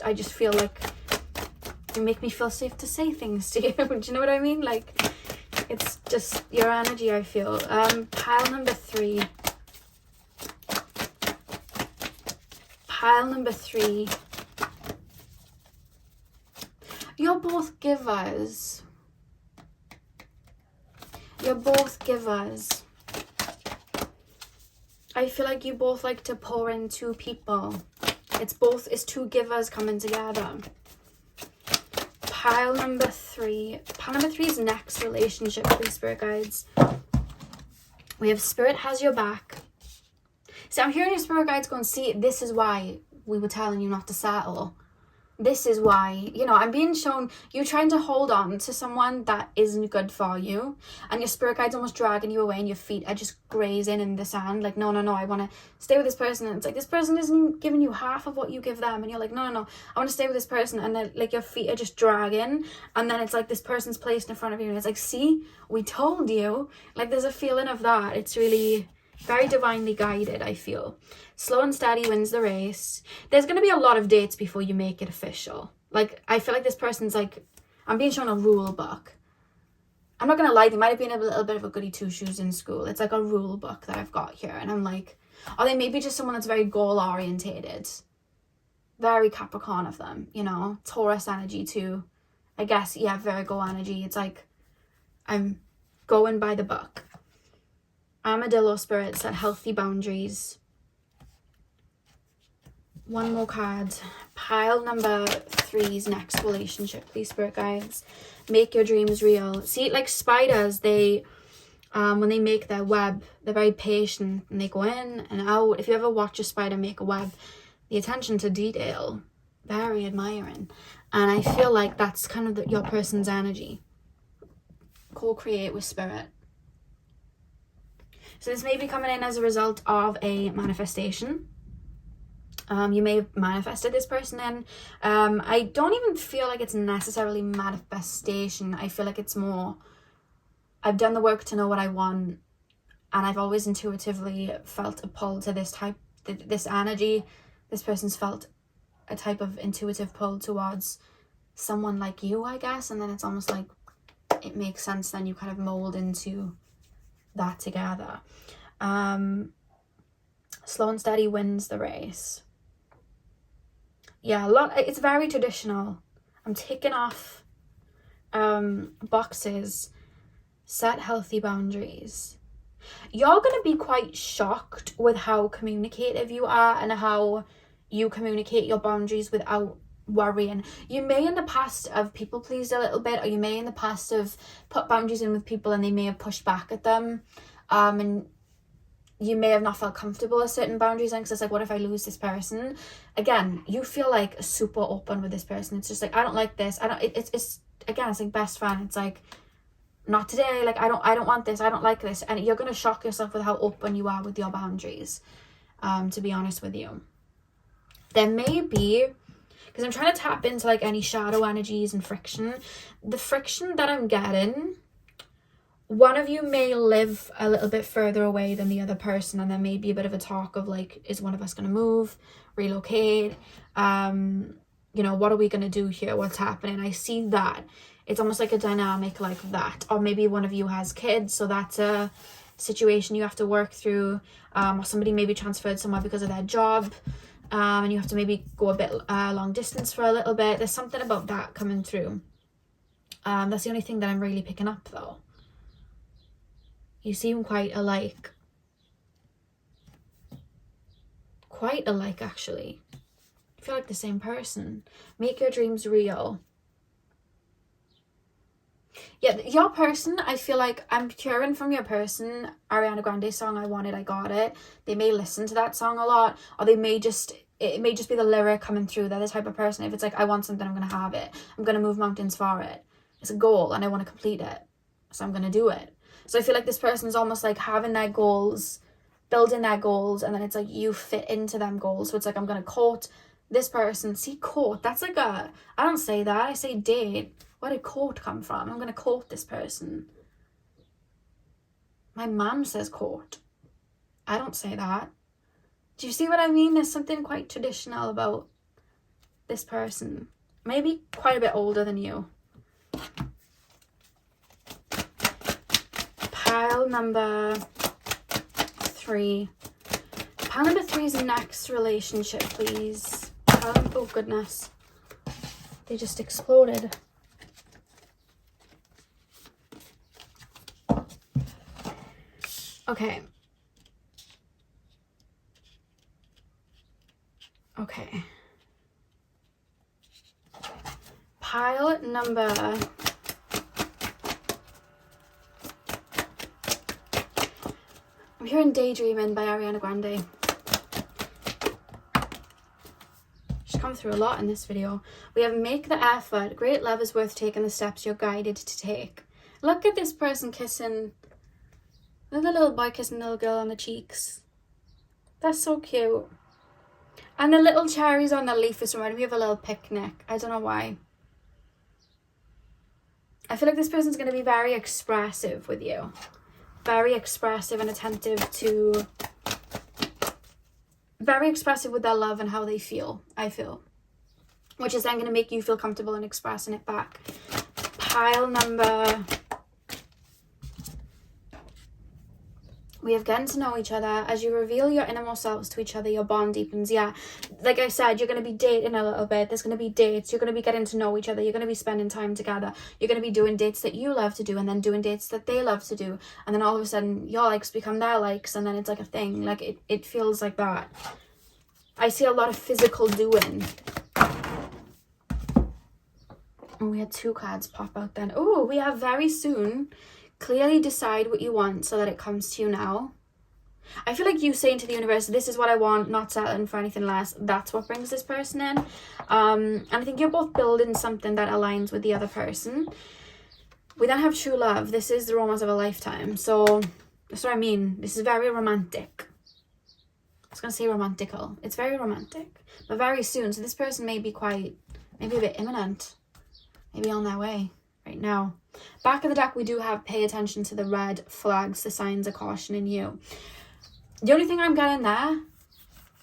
I just feel like you make me feel safe to say things to you. Do you know what I mean? Like, it's just your energy, I feel. Pile number 3. Pile number 3. You're both givers. You're both givers. I feel like you both like to pour into people. It's two givers coming together. Pile number 3. Pile number 3 is next relationship, please, Spirit Guides. We have Spirit has your back. See, I'm hearing your Spirit Guides going, see, this is why we were telling you not to settle. This is why, you know, I'm being shown you trying to hold on to someone that isn't good for you, and your Spirit Guide's almost dragging you away, and your feet are just grazing in the sand, like, no, I want to stay with this person. And it's like, this person isn't even giving you half of what you give them, and you're like, no, I want to stay with this person, and then, like, your feet are just dragging, and then it's like this person's placed in front of you, and it's like, see, we told you. Like, there's a feeling of that. It's really, Very divinely guided, I feel. Slow and steady wins the race. There's going to be a lot of dates before you make it official. Like, I feel like this person's like, I'm being shown a rule book. I'm not going to lie, they might have been a little bit of a goody two-shoes in school. It's like a rule book that I've got here. And I'm like, are they maybe just someone that's very goal-orientated? Very Capricorn of them, you know? Taurus energy too. I guess, yeah, Virgo energy. It's like, I'm going by the book. Armadillo spirit, set healthy boundaries. One more card. Pile number 3's next relationship, please, spirit guides. Make your dreams real. See, like spiders, they, when they make their web, they're very patient and they go in and out. If you ever watch a spider make a web, the attention to detail, very admiring. And I feel like that's kind of your person's energy. Co-create with spirit. So this may be coming in as a result of a manifestation. You may have manifested this person in. I don't even feel like it's necessarily manifestation. I feel like it's more, I've done the work to know what I want, and I've always intuitively felt a pull to this type, this energy. This person's felt a type of intuitive pull towards someone like you, I guess, and then it's almost like it makes sense, then you kind of mold into that together. Slow and steady wins the race. Yeah, it's very traditional. I'm ticking off boxes. Set healthy boundaries. You're going to be quite shocked with how communicative you are and how you communicate your boundaries without worrying. You may in the past have people pleased a little bit, or you may in the past have put boundaries in with people and they may have pushed back at them, and you may have not felt comfortable with certain boundaries, and because it's like, what if I lose this person? Again, you feel like super open with this person. It's just like, I don't like this. It's again, it's like best friend. It's like, not today. Like, I don't want this. I don't like this. And you're going to shock yourself with how open you are with your boundaries, to be honest with you. There may be, because I'm trying to tap into like any shadow energies and friction. The friction that I'm getting, one of you may live a little bit further away than the other person, and there may be a bit of a talk of like, is one of us going to move, relocate? You know, what are we going to do here? What's happening? I see that. It's almost like a dynamic like that. Or maybe one of you has kids, so that's a situation you have to work through. Or somebody maybe transferred somewhere because of their job, and you have to maybe go a bit long distance for a little bit. There's something about that coming through. That's the only thing that I'm really picking up though. You seem quite alike. Quite alike, actually. I feel like the same person. Make your dreams real. Yeah, your person, I feel like I'm hearing from your person Ariana Grande's song, I Want It, I Got It. They may listen to that song a lot, or it may just be the lyric coming through. They're the type of person, if it's like, I want something, I'm going to have it. I'm going to move mountains for it. It's a goal and I want to complete it. So I'm going to do it. So I feel like this person's almost like having their goals, building their goals, and then it's like you fit into them goals. So it's like, I'm going to court this person. See, court, that's like I don't say that. I say date. Where did court come from? I'm going to court this person. My mom says court. I don't say that. Do you see what I mean? There's something quite traditional about this person. Maybe quite a bit older than you. Pile number 3. Pile number 3's next relationship, please. Oh, goodness. They just exploded. Okay. Okay. Pile number... I'm hearing Daydreaming by Ariana Grande. She's come through a lot in this video. We have Make the Effort. Great love is worth taking the steps you're guided to take. Look at this person kissing... Look at the little boy kissing the little girl on the cheeks. That's so cute. And the little cherries on the leaf is reminding me of a little picnic. I don't know why. I feel like this person's going to be very expressive with you. very expressive and attentive to, very expressive with their love and how they feel, I feel. Which is then going to make you feel comfortable in expressing it back. Pile number... We have getting to know each other. As you reveal your innermost selves to each other, your bond deepens. Yeah, like I said, you're going to be dating a little bit. There's going to be dates. You're going to be getting to know each other. You're going to be spending time together. You're going to be doing dates that you love to do, and then doing dates that they love to do. And then all of a sudden, your likes become their likes, and then it's like a thing. Like, it feels like that. I see a lot of physical doing. And we had 2 cards pop out then. Oh, we have very soon. Clearly decide what you want so that it comes to you now. I feel like you saying to the universe, this is what I want, not settling for anything less. That's what brings this person in. And I think you're both building something that aligns with the other person. We then have true love. This is the romance of a lifetime. So that's what I mean. This is very romantic. I was going to say romantical. It's very romantic. But very soon. So this person may be maybe a bit imminent. Maybe on their way right now. Back of the deck, we do have pay attention to the red flags, the signs of caution in you. The only thing I'm getting there,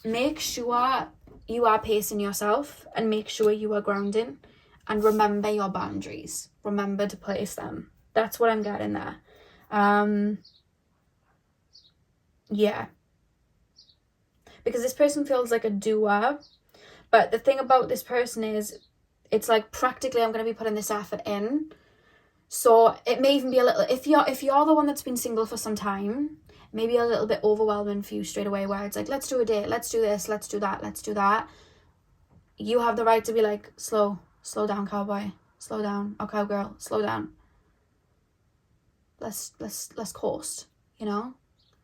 make sure you are pacing yourself and make sure you are grounding and remember your boundaries. Remember to place them. That's what I'm getting there. Yeah. Because this person feels like a doer. But the thing about this person is, it's like practically I'm going to be putting this effort in. So it may even be a little, if you're the one that's been single for some time, maybe a little bit overwhelming for you straight away, where it's like, let's do a date, let's do this, let's do that, let's do that. You have the right to be like, slow down, cowboy, slow down, or cowgirl, slow down. Let's coast, you know?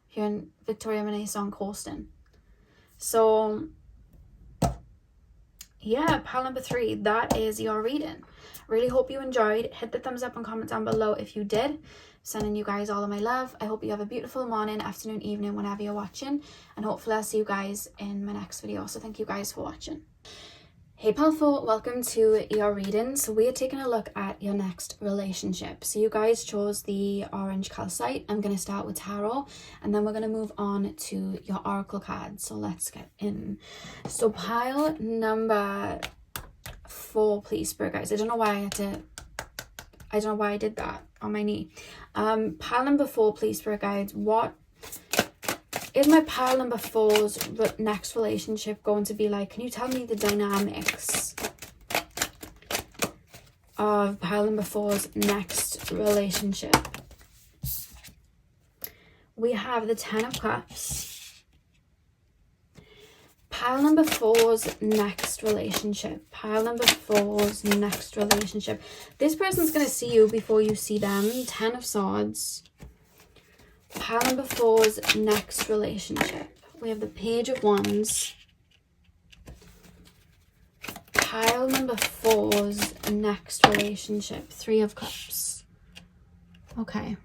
Hearing Victoria Monet's song Coasting. So yeah, pile number 3, that is your reading. Really hope you enjoyed. Hit the thumbs up and comment down below if you did. Sending you guys all of my love. I hope you have a beautiful morning, afternoon, evening, whenever you're watching. And hopefully I'll see you guys in my next video. So thank you guys for watching. Hey Palfo, welcome to your reading. So we are taking a look at your next relationship. So you guys chose the orange calcite. I'm going to start with tarot and then we're going to move on to your oracle cards. So let's get in. So pile number 4, please, Spirit guys. I don't know why I did that on my knee. Pile number 4, please, Spirit guides. What is my pile number 4's next relationship going to be like? Can you tell me the dynamics of pile number 4's next relationship? We have the 10 of Cups. Pile number 4's next relationship. Pile number 4's next relationship. This person's going to see you before you see them. 10 of Swords. Pile number 4's next relationship. We have the Page of Wands. Pile number 4's next relationship. 3 of Cups. Okay.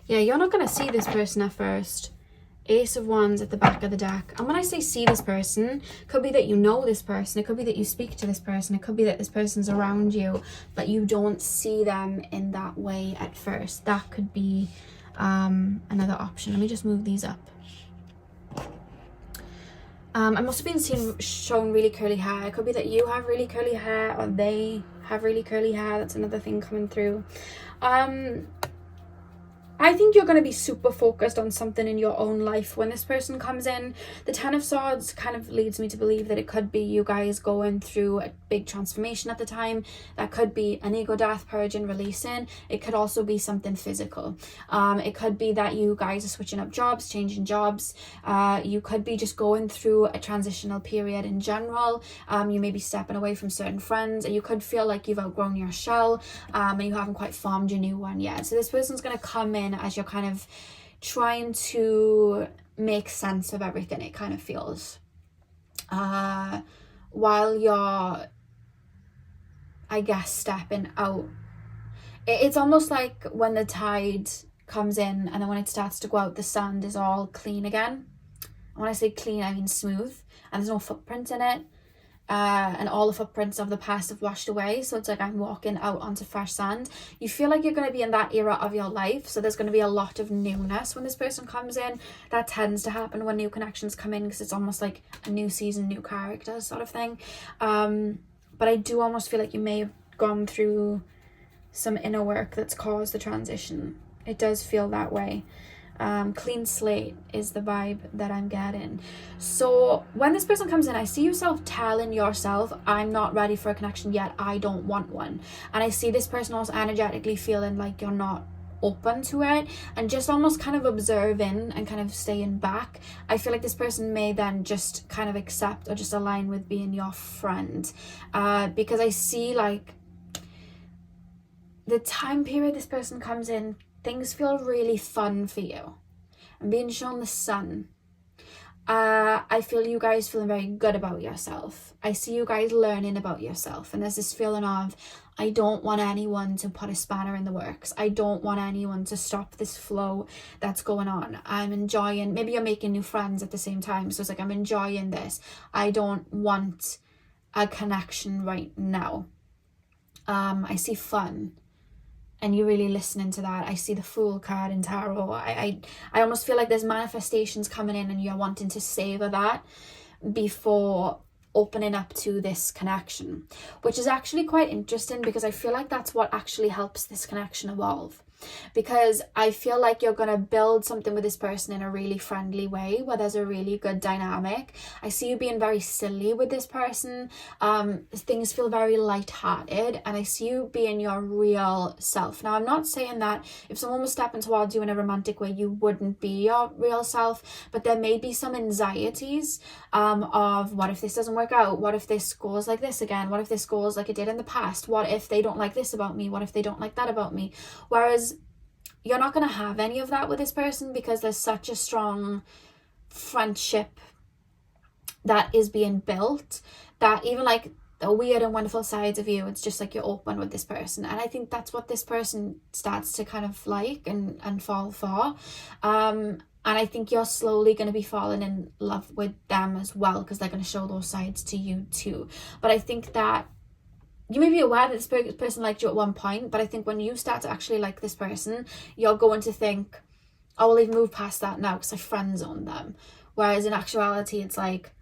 Yeah, you're not going to see this person at first. Ace of Wands at the back of the deck. And when I say see this person, it could be that you know this person. It could be that you speak to this person. It could be that this person's around you, but you don't see them in that way at first. That could be another option. Let me just move these up. I'm also being shown really curly hair. It could be that you have really curly hair or they have really curly hair. That's another thing coming through. I think you're going to be super focused on something in your own life when this person comes in. The 10 of Swords kind of leads me to believe that it could be you guys going through a big transformation at the time. That could be an ego death, purging, releasing. It could also be something physical. It could be that you guys are switching up jobs, changing jobs. You could be just going through a transitional period in general. You may be stepping away from certain friends, and you could feel like you've outgrown your shell and you haven't quite formed your new one yet. So this person's going to come in as you're kind of trying to make sense of everything, it kind of feels, while you're, I guess, stepping out. It's almost like when the tide comes in and then when it starts to go out, the sand is all clean again. And when I say clean, I mean smooth, and there's no footprint in it. and all the footprints of the past have washed away. So it's like I'm walking out onto fresh sand. You feel like you're going to be in that era of your life. So there's going to be a lot of newness when this person comes in. That tends to happen when new connections come in, because it's almost like a new season, new character sort of thing. But I do almost feel like you may have gone through some inner work that's caused the transition. It does feel that way. Clean slate is the vibe that I'm getting. So when this person comes in, I see yourself telling yourself, I'm not ready for a connection yet, I don't want one. And I see this person also energetically feeling like you're not open to it, and just almost kind of observing and kind of staying back. I feel like this person may then just kind of accept or just align with being your friend, because I see like the time period this person comes in, things feel really fun for you. I'm being shown the sun. I feel you guys feeling very good about yourself. I see you guys learning about yourself. And there's this feeling of, I don't want anyone to put a spanner in the works. I don't want anyone to stop this flow that's going on. I'm enjoying, maybe you're making new friends at the same time. So it's like, I'm enjoying this. I don't want a connection right now. I see fun. And you're really listening to that. I see the Fool card in tarot. I almost feel like there's manifestations coming in and you're wanting to savor that before opening up to this connection, which is actually quite interesting, because I feel like that's what actually helps this connection evolve. Because I feel like you're going to build something with this person in a really friendly way where there's a really good dynamic. I see you being very silly with this person. Things feel very lighthearted, and I see you being your real self. Now, I'm not saying that if someone was stepping towards you in a romantic way, you wouldn't be your real self, but there may be some anxieties of, what if this doesn't work out? What if this goes like this again? What if this goes like it did in the past? What if they don't like this about me? What if they don't like that about me? Whereas you're not going to have any of that with this person, because there's such a strong friendship that is being built, that even like the weird and wonderful sides of you, it's just like you're open with this person. And I think that's what this person starts to kind of like and fall for. And I think you're slowly going to be falling in love with them as well, because they're going to show those sides to you too. But I think that you may be aware that this person liked you at one point, but I think when you start to actually like this person, you're going to think, oh, well, they've moved past that now because I friend zoned them. Whereas in actuality, it's like,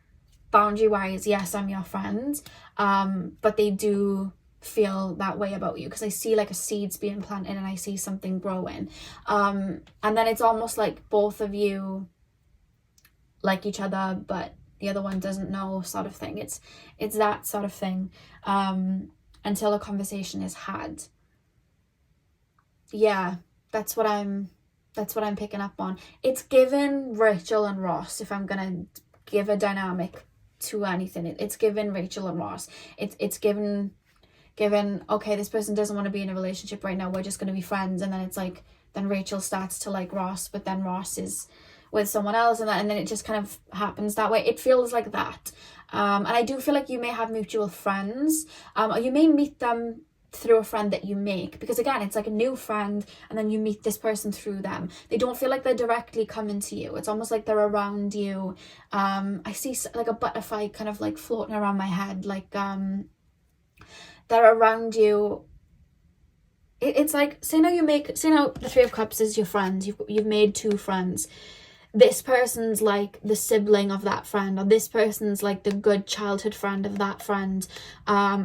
boundary wise, yes, I'm your friend, but they do feel that way about you, because I see like a seed's being planted and I see something growing. And then it's almost like both of you like each other, but the other one doesn't know, sort of thing. It's that sort of thing, until a conversation is had. Yeah, that's what I'm picking up on. It's given Rachel and Ross. If I'm gonna give a dynamic to anything, it's given Rachel and Ross. It's given okay, this person doesn't want to be in a relationship right now, we're just going to be friends. And then it's like, then Rachel starts to like Ross, but then Ross is with someone else, and then it just kind of happens that way. It feels like that. And I do feel like you may have mutual friends, or you may meet them through a friend that you make, because again, it's like a new friend and then you meet this person through them. They don't feel like they're directly coming to you. It's almost like they're around you. I see like a butterfly kind of like floating around my head, like they're around you. It's like, say now the Three of Cups is your friend. You've made two friends. This person's like the sibling of that friend, or this person's like the good childhood friend of that friend.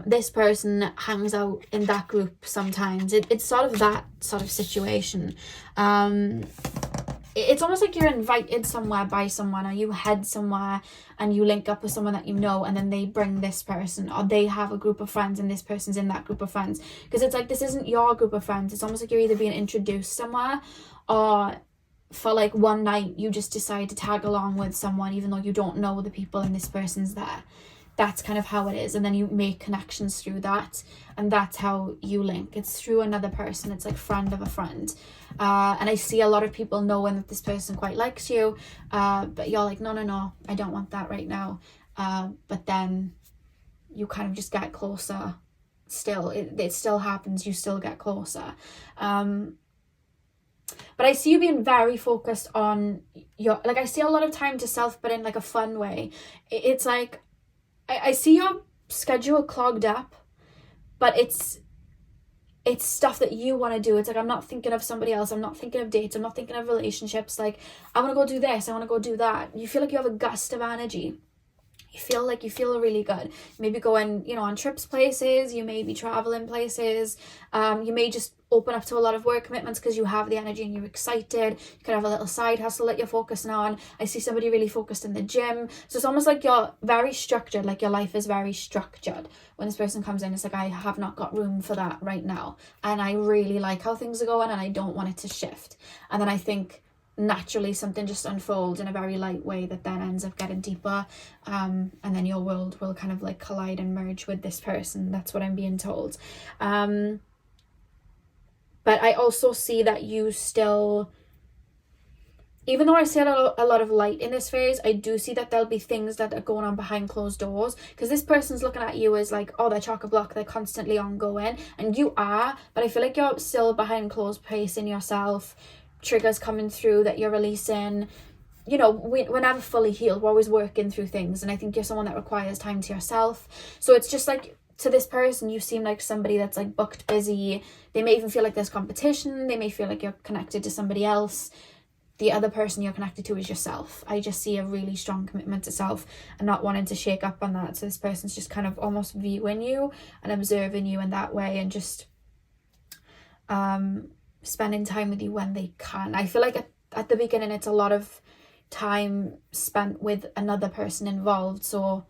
This person hangs out in that group sometimes. It's sort of that sort of situation. It's almost like you're invited somewhere by someone, or you head somewhere and you link up with someone that you know, and then they bring this person, or they have a group of friends and this person's in that group of friends. Because it's like, this isn't your group of friends. It's almost like you're either being introduced somewhere, or for like one night you just decide to tag along with someone even though you don't know the people and this person's there. That's kind of how it is. And then you make connections through that, and that's how you link. It's through another person. It's like friend of a friend. And I see a lot of people knowing that this person quite likes you, but you're like, no, I don't want that right now. But then you kind of just get closer still. It still happens. You still get closer. But I see you being very focused on I see a lot of time to self, but in like a fun way. It's like, I see you're schedule clogged up, but it's stuff that you want to do. It's like, I'm not thinking of somebody else, I'm not thinking of dates, I'm not thinking of relationships. Like, I want to go do this, I want to go do that. You feel like you have a gust of energy. You feel really good. Maybe going, you know, on trips places, you may be traveling places, you may just open up to a lot of work commitments because you have the energy and you're excited. You could have a little side hustle that you're focusing on. I see somebody really focused in the gym. So it's almost like you're very structured, like your life is very structured. When this person comes in, it's like, I have not got room for that right now. And I really like how things are going and I don't want it to shift. And then I think naturally something just unfolds in a very light way that then ends up getting deeper, and then your world will kind of like collide and merge with this person. That's what I'm being told. But I also see that you still, even though I see a lot of light in this phase, I do see that there'll be things that are going on behind closed doors, because this person's looking at you as like, oh, they're chock-a-block, they're constantly ongoing, and you are, but I feel like you're still behind closed pacing yourself, triggers coming through that you're releasing. You know, we're never fully healed, we're always working through things, and I think you're someone that requires time to yourself. So it's just like, to this person, you seem like somebody that's like booked, busy. They may even feel like there's competition, they may feel like you're connected to somebody else. The other person you're connected to is yourself. I just see a really strong commitment to self and not wanting to shake up on that. So this person's just kind of almost viewing you and observing you in that way, and just spending time with you when they can. I feel like at the beginning it's a lot of time spent with another person involved, so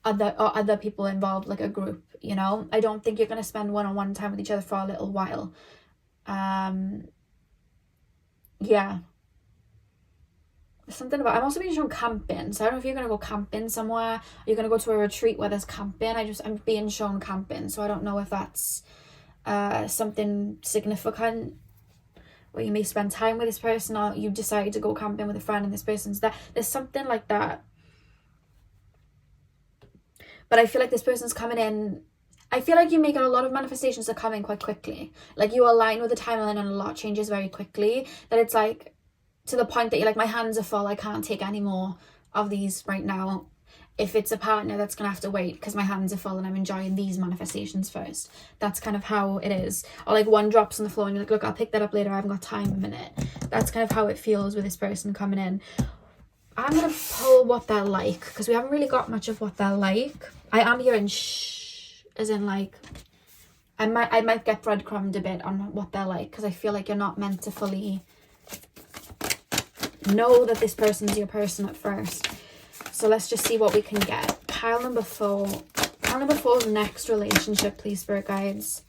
other people involved, like a group, you know. I don't think you're going to spend one-on-one time with each other for a little while. Yeah, something about, I'm also being shown camping, so I don't know if you're going to go camping somewhere, or you're going to go to a retreat where there's camping. I'm being shown camping, so I don't know if that's something significant where you may spend time with this person, or you decide to go camping with a friend and this person's there. There's something like that. But I feel like this person's coming in, I feel like you make a lot of manifestations that come in quite quickly. Like you align with the timeline and a lot changes very quickly, that it's like to the point that you're like, my hands are full, I can't take any more of these right now. If it's a partner, that's gonna have to wait because my hands are full and I'm enjoying these manifestations first. That's kind of how it is. Or like one drops on the floor and you're like, look, I'll pick that up later, I haven't got time a minute. That's kind of how it feels with this person coming in. I'm gonna pull what they're like, because we haven't really got much of what they're like. I am hearing shh, as in like, I might get breadcrumbed a bit on what they're like, because I feel like you're not meant to fully know that this person's your person at first. So let's just see what we can get. Pile number 4. Pile number 4's next relationship, please, spirit guides.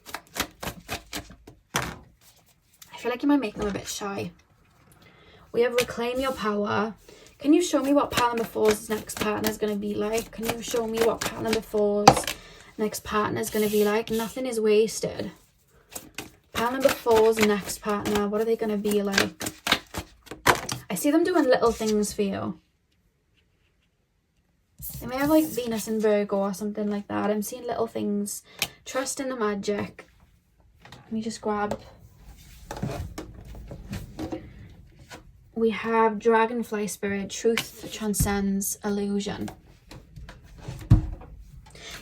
I feel like you might make them a bit shy. We have reclaim your power. Can you show me what pile number 4's next partner is going to be like? Can you show me what pile number 4's next partner is going to be like? Nothing is wasted. Pile number 4's next partner, what are they going to be like? I see them doing little things for you. They may have like Venus in Virgo or something like that. I'm seeing little things. Trust in the magic. Let me just grab. We have Dragonfly Spirit. Truth transcends illusion.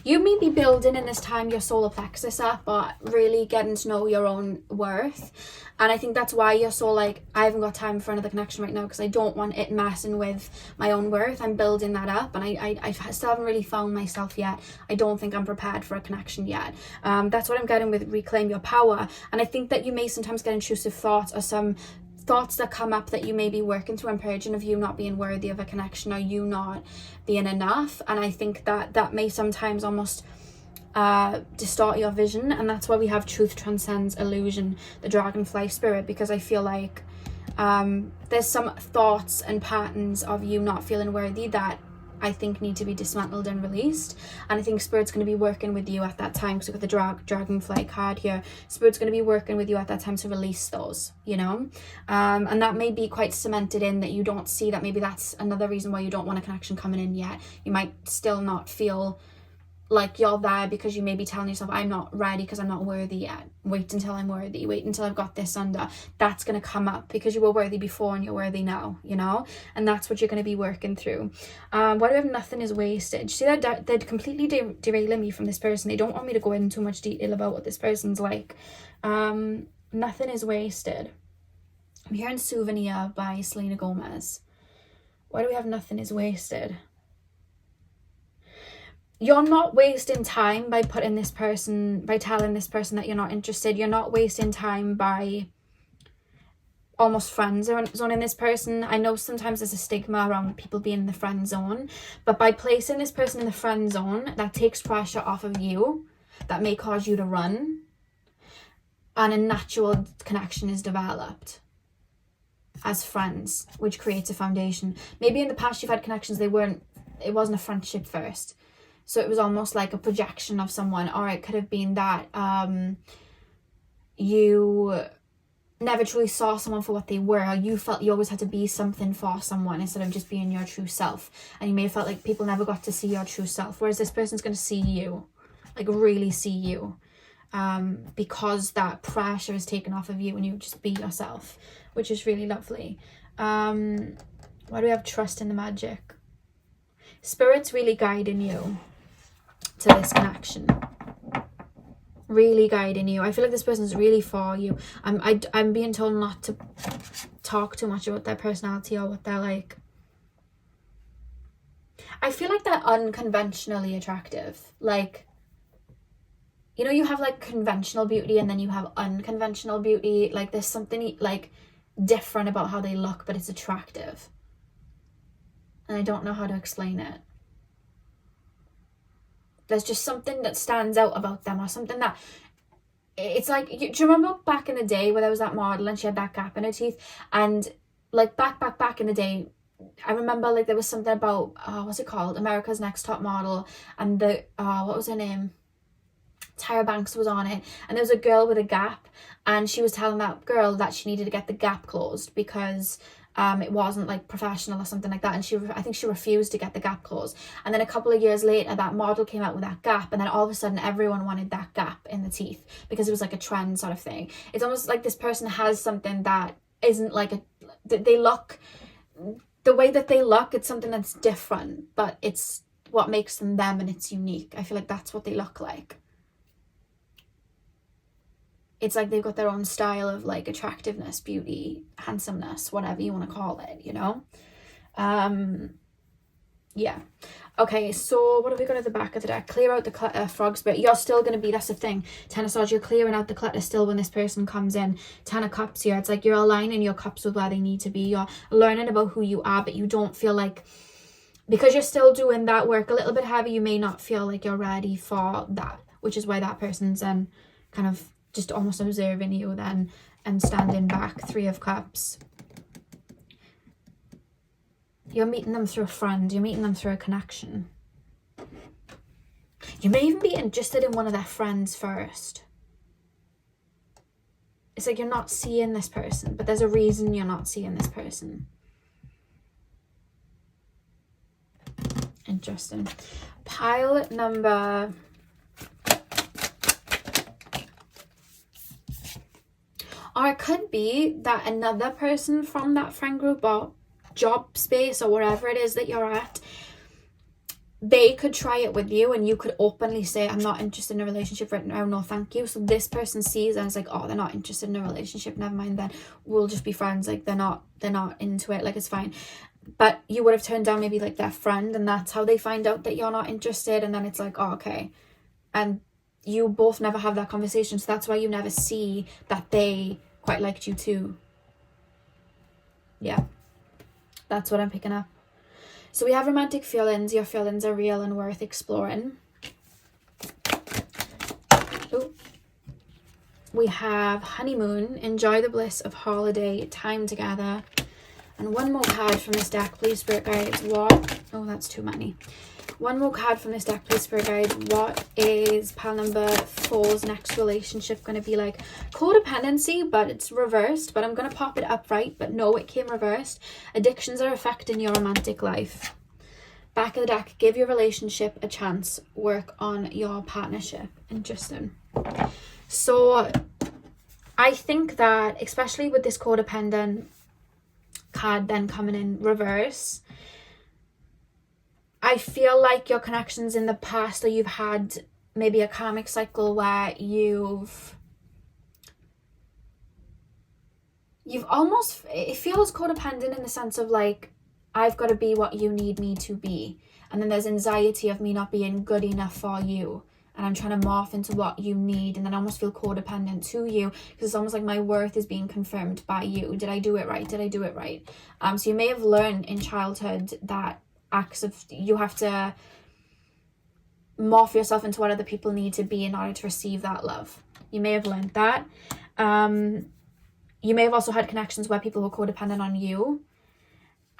You may be building in this time your solar plexus up, or really getting to know your own worth. And I think that's why you're so like, I haven't got time for another connection right now, because I don't want it messing with my own worth. I'm building that up, and I still haven't really found myself yet. I don't think I'm prepared for a connection yet. That's what I'm getting with reclaim your power. And I think that you may sometimes get intrusive thoughts, or some thoughts that come up that you may be working through and purging, of you not being worthy of a connection, or you not being enough. And I think that may sometimes almost distort your vision, and that's why we have truth transcends illusion, the dragonfly spirit, because I feel like there's some thoughts and patterns of you not feeling worthy that I think need to be dismantled and released. And I think Spirit's going to be working with you at that time, because we've got the dragonfly card here. Spirit's going to be working with you at that time to release those, you know. And that may be quite cemented in that you don't see that. Maybe that's another reason why you don't want a connection coming in yet. You might still not feel like you're there because you may be telling yourself, I'm not ready because I'm not worthy yet. Wait until I'm worthy. Wait until I've got this under. That's going to come up because you were worthy before and you're worthy now, you know? And that's what you're going to be working through. What do we have? Nothing is wasted. See, they're completely derailing me from this person. They don't want me to go into too much detail about what this person's like. Nothing is wasted. I'm hearing Souvenir by Selena Gomez. Why do we have nothing is wasted? You're not wasting time by telling this person that you're not interested. You're not wasting time by almost friend zoning this person. I know sometimes there's a stigma around people being in the friend zone, but by placing this person in the friend zone, that takes pressure off of you. That may cause you to run. And a natural connection is developed as friends, which creates a foundation. Maybe in the past you've had connections, it wasn't a friendship first. So it was almost like a projection of someone, or it could have been that you never truly saw someone for what they were, or you felt you always had to be something for someone instead of just being your true self. And you may have felt like people never got to see your true self, whereas this person's going to see you, like really see you, because that pressure is taken off of you and you just be yourself, which is really lovely. Why do we have trust in the magic? Spirit's really guiding you to this connection, really guiding you. I feel like this person's really for you. I'm being told not to talk too much about their personality or what they're like. I feel like they're unconventionally attractive. Like, you know, you have like conventional beauty and then you have unconventional beauty. Like there's something like different about how they look, but it's attractive. And I don't know how to explain it. There's just something that stands out about them, or something that, it's like, do you remember back in the day where there was that model and she had that gap in her teeth? And like back in the day, I remember like there was something about, what's it called? America's Next Top Model, and the, what was her name? Tyra Banks was on it, and there was a girl with a gap, and she was telling that girl that she needed to get the gap closed because it wasn't like professional or something like that, and I think she refused to get the gap closed. And then a couple of years later, that model came out with that gap, and then all of a sudden everyone wanted that gap in the teeth because it was like a trend sort of thing. It's almost like this person has something that isn't like they look, the way that they look, it's something that's different, but it's what makes them them and it's unique. I feel like that's what they look like. It's like they've got their own style of like attractiveness, beauty, handsomeness, whatever you want to call it, you know? Yeah. Okay, so what have we got at the back of the deck? Clear out the clutter, frog spirit. You're still going to be, that's the thing. Ten of Swords, you're clearing out the clutter still when this person comes in. Ten of Cups here. It's like you're aligning your cups with where they need to be. You're learning about who you are, but you don't feel like, because you're still doing that work a little bit heavy, you may not feel like you're ready for that, which is why that person's kind of just almost observing you then and standing back. Three of Cups. You're meeting them through a friend. You're meeting them through a connection. You may even be interested in one of their friends first. It's like you're not seeing this person, but there's a reason you're not seeing this person. Interesting. Pile number... Or it could be that another person from that friend group or job space or wherever it is that you're at, they could try it with you and you could openly say, I'm not interested in a relationship right now, no thank you. So this person sees and it's like, oh, they're not interested in a relationship, never mind then, we'll just be friends. Like they're not into it, like it's fine. But you would have turned down maybe like their friend, and that's how they find out that you're not interested, and then it's like, oh, okay. And you both never have that conversation, so that's why you never see that they quite liked you too. Yeah, that's what I'm picking up. So we have romantic feelings. Your feelings are real and worth exploring. Ooh. We have honeymoon. Enjoy the bliss of holiday time together. And one more card from this deck, please, Spirit Guides. What? Oh, that's too many. One more card from this deck, please, Spirit Guide. What is pile number 4's next relationship going to be like? Codependency, but it's reversed. But I'm going to pop it upright. But no, it came reversed. Addictions are affecting your romantic life. Back of the deck, give your relationship a chance. Work on your partnership. Interesting. So I think that, especially with this codependent card then coming in reverse, I feel like your connections in the past, or you've had maybe a karmic cycle where you've almost, it feels codependent in the sense of like, I've got to be what you need me to be. And then there's anxiety of me not being good enough for you. And I'm trying to morph into what you need. And then I almost feel codependent to you, because it's almost like my worth is being confirmed by you. Did I do it right? Did I do it right? So you may have learned in childhood that acts of, you have to morph yourself into what other people need to be in order to receive that love. You may have learned that. You may have also had connections where people were codependent on you.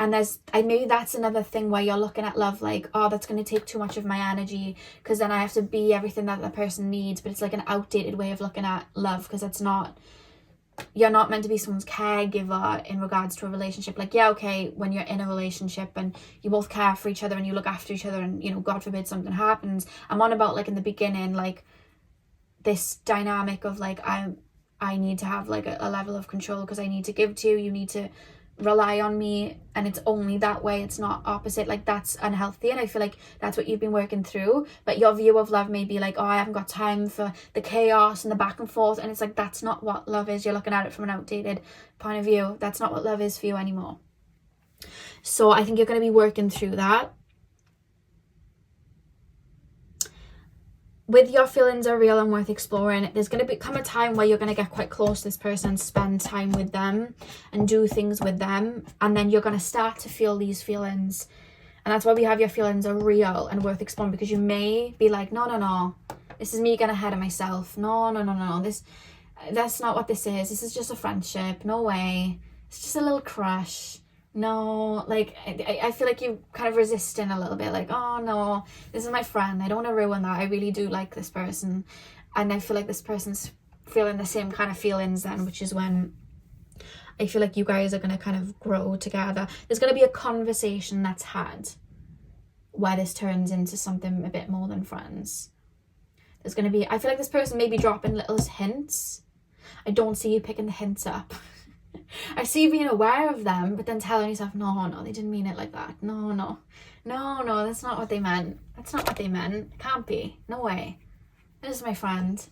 And maybe that's another thing where you're looking at love like, oh, that's going to take too much of my energy, because then I have to be everything that the person needs. But it's like an outdated way of looking at love, because you're not meant to be someone's caregiver in regards to a relationship. Like, yeah, okay, when you're in a relationship and you both care for each other and you look after each other and, you know, God forbid something happens. I'm on about like in the beginning, like this dynamic of like, I need to have like a level of control because I need to give to you. You need to rely on me, and it's only that way. It's not opposite. Like, that's unhealthy, and I feel like that's what you've been working through. But your view of love may be like, oh, I haven't got time for the chaos and the back and forth, and it's like, that's not what love is. You're looking at it from an outdated point of view. That's not what love is for you anymore. So I think you're going to be working through that. With your feelings are real and worth exploring, there's going to come a time where you're going to get quite close to this person, spend time with them and do things with them. And then you're going to start to feel these feelings. And that's why we have your feelings are real and worth exploring, because you may be like, no, this is me getting ahead of myself. No, that's not what this is. This is just a friendship. No way. It's just a little crush. No, like, I feel like you kind of resisting a little bit, like, oh no, this is my friend, I don't want to ruin that, I really do like this person. And I feel like this person's feeling the same kind of feelings then, which is when I feel like you guys are going to kind of grow together. There's going to be a conversation that's had where this turns into something a bit more than friends. There's going to be, I feel like this person may be dropping little hints. I don't see you picking the hints up. I see you being aware of them, but then telling yourself, no, they didn't mean it like that. No, that's not what they meant. That's not what they meant. It can't be. No way. This is my friend.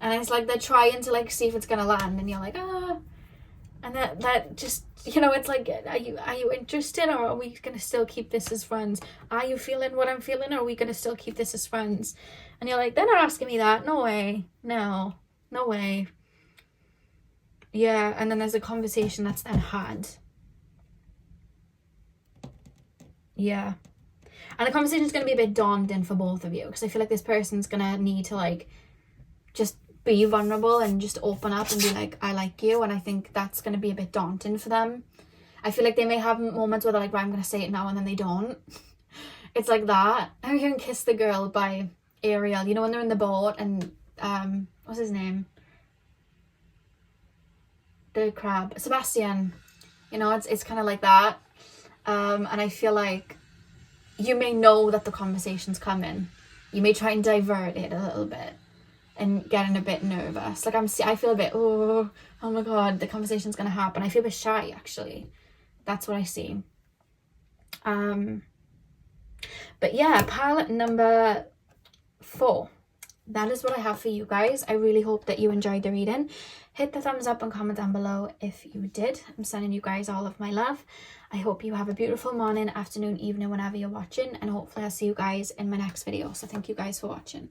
And it's like they're trying to like see if it's gonna land, and you're like, and that just, you know, it's like, are you interested, or are we gonna still keep this as friends? Are you feeling what I'm feeling, or are we gonna still keep this as friends? And you're like, they're not asking me that. No way. No way. Yeah, and then there's a conversation that's then had. Yeah. And the conversation is going to be a bit daunting for both of you, because I feel like this person's going to need to like just be vulnerable and just open up and be like, I like you. And I think that's going to be a bit daunting for them. I feel like they may have moments where they're like, right, I'm going to say it now, and then they don't. It's like that. I'm hearing Kiss the Girl by Ariel. You know, when they're in the boat and, what's his name? The crab, Sebastian, you know, it's kind of like that. And I feel like you may know that the conversation's coming. You may try and divert it a little bit and getting a bit nervous. Like I feel a bit, oh my God, the conversation's gonna happen. I feel a bit shy, actually. That's what I see. But yeah, pile number 4. That is what I have for you guys. I really hope that you enjoyed the reading. Hit the thumbs up and comment down below if you did. I'm sending you guys all of my love. I hope you have a beautiful morning, afternoon, evening, whenever you're watching. And hopefully I'll see you guys in my next video. So thank you guys for watching.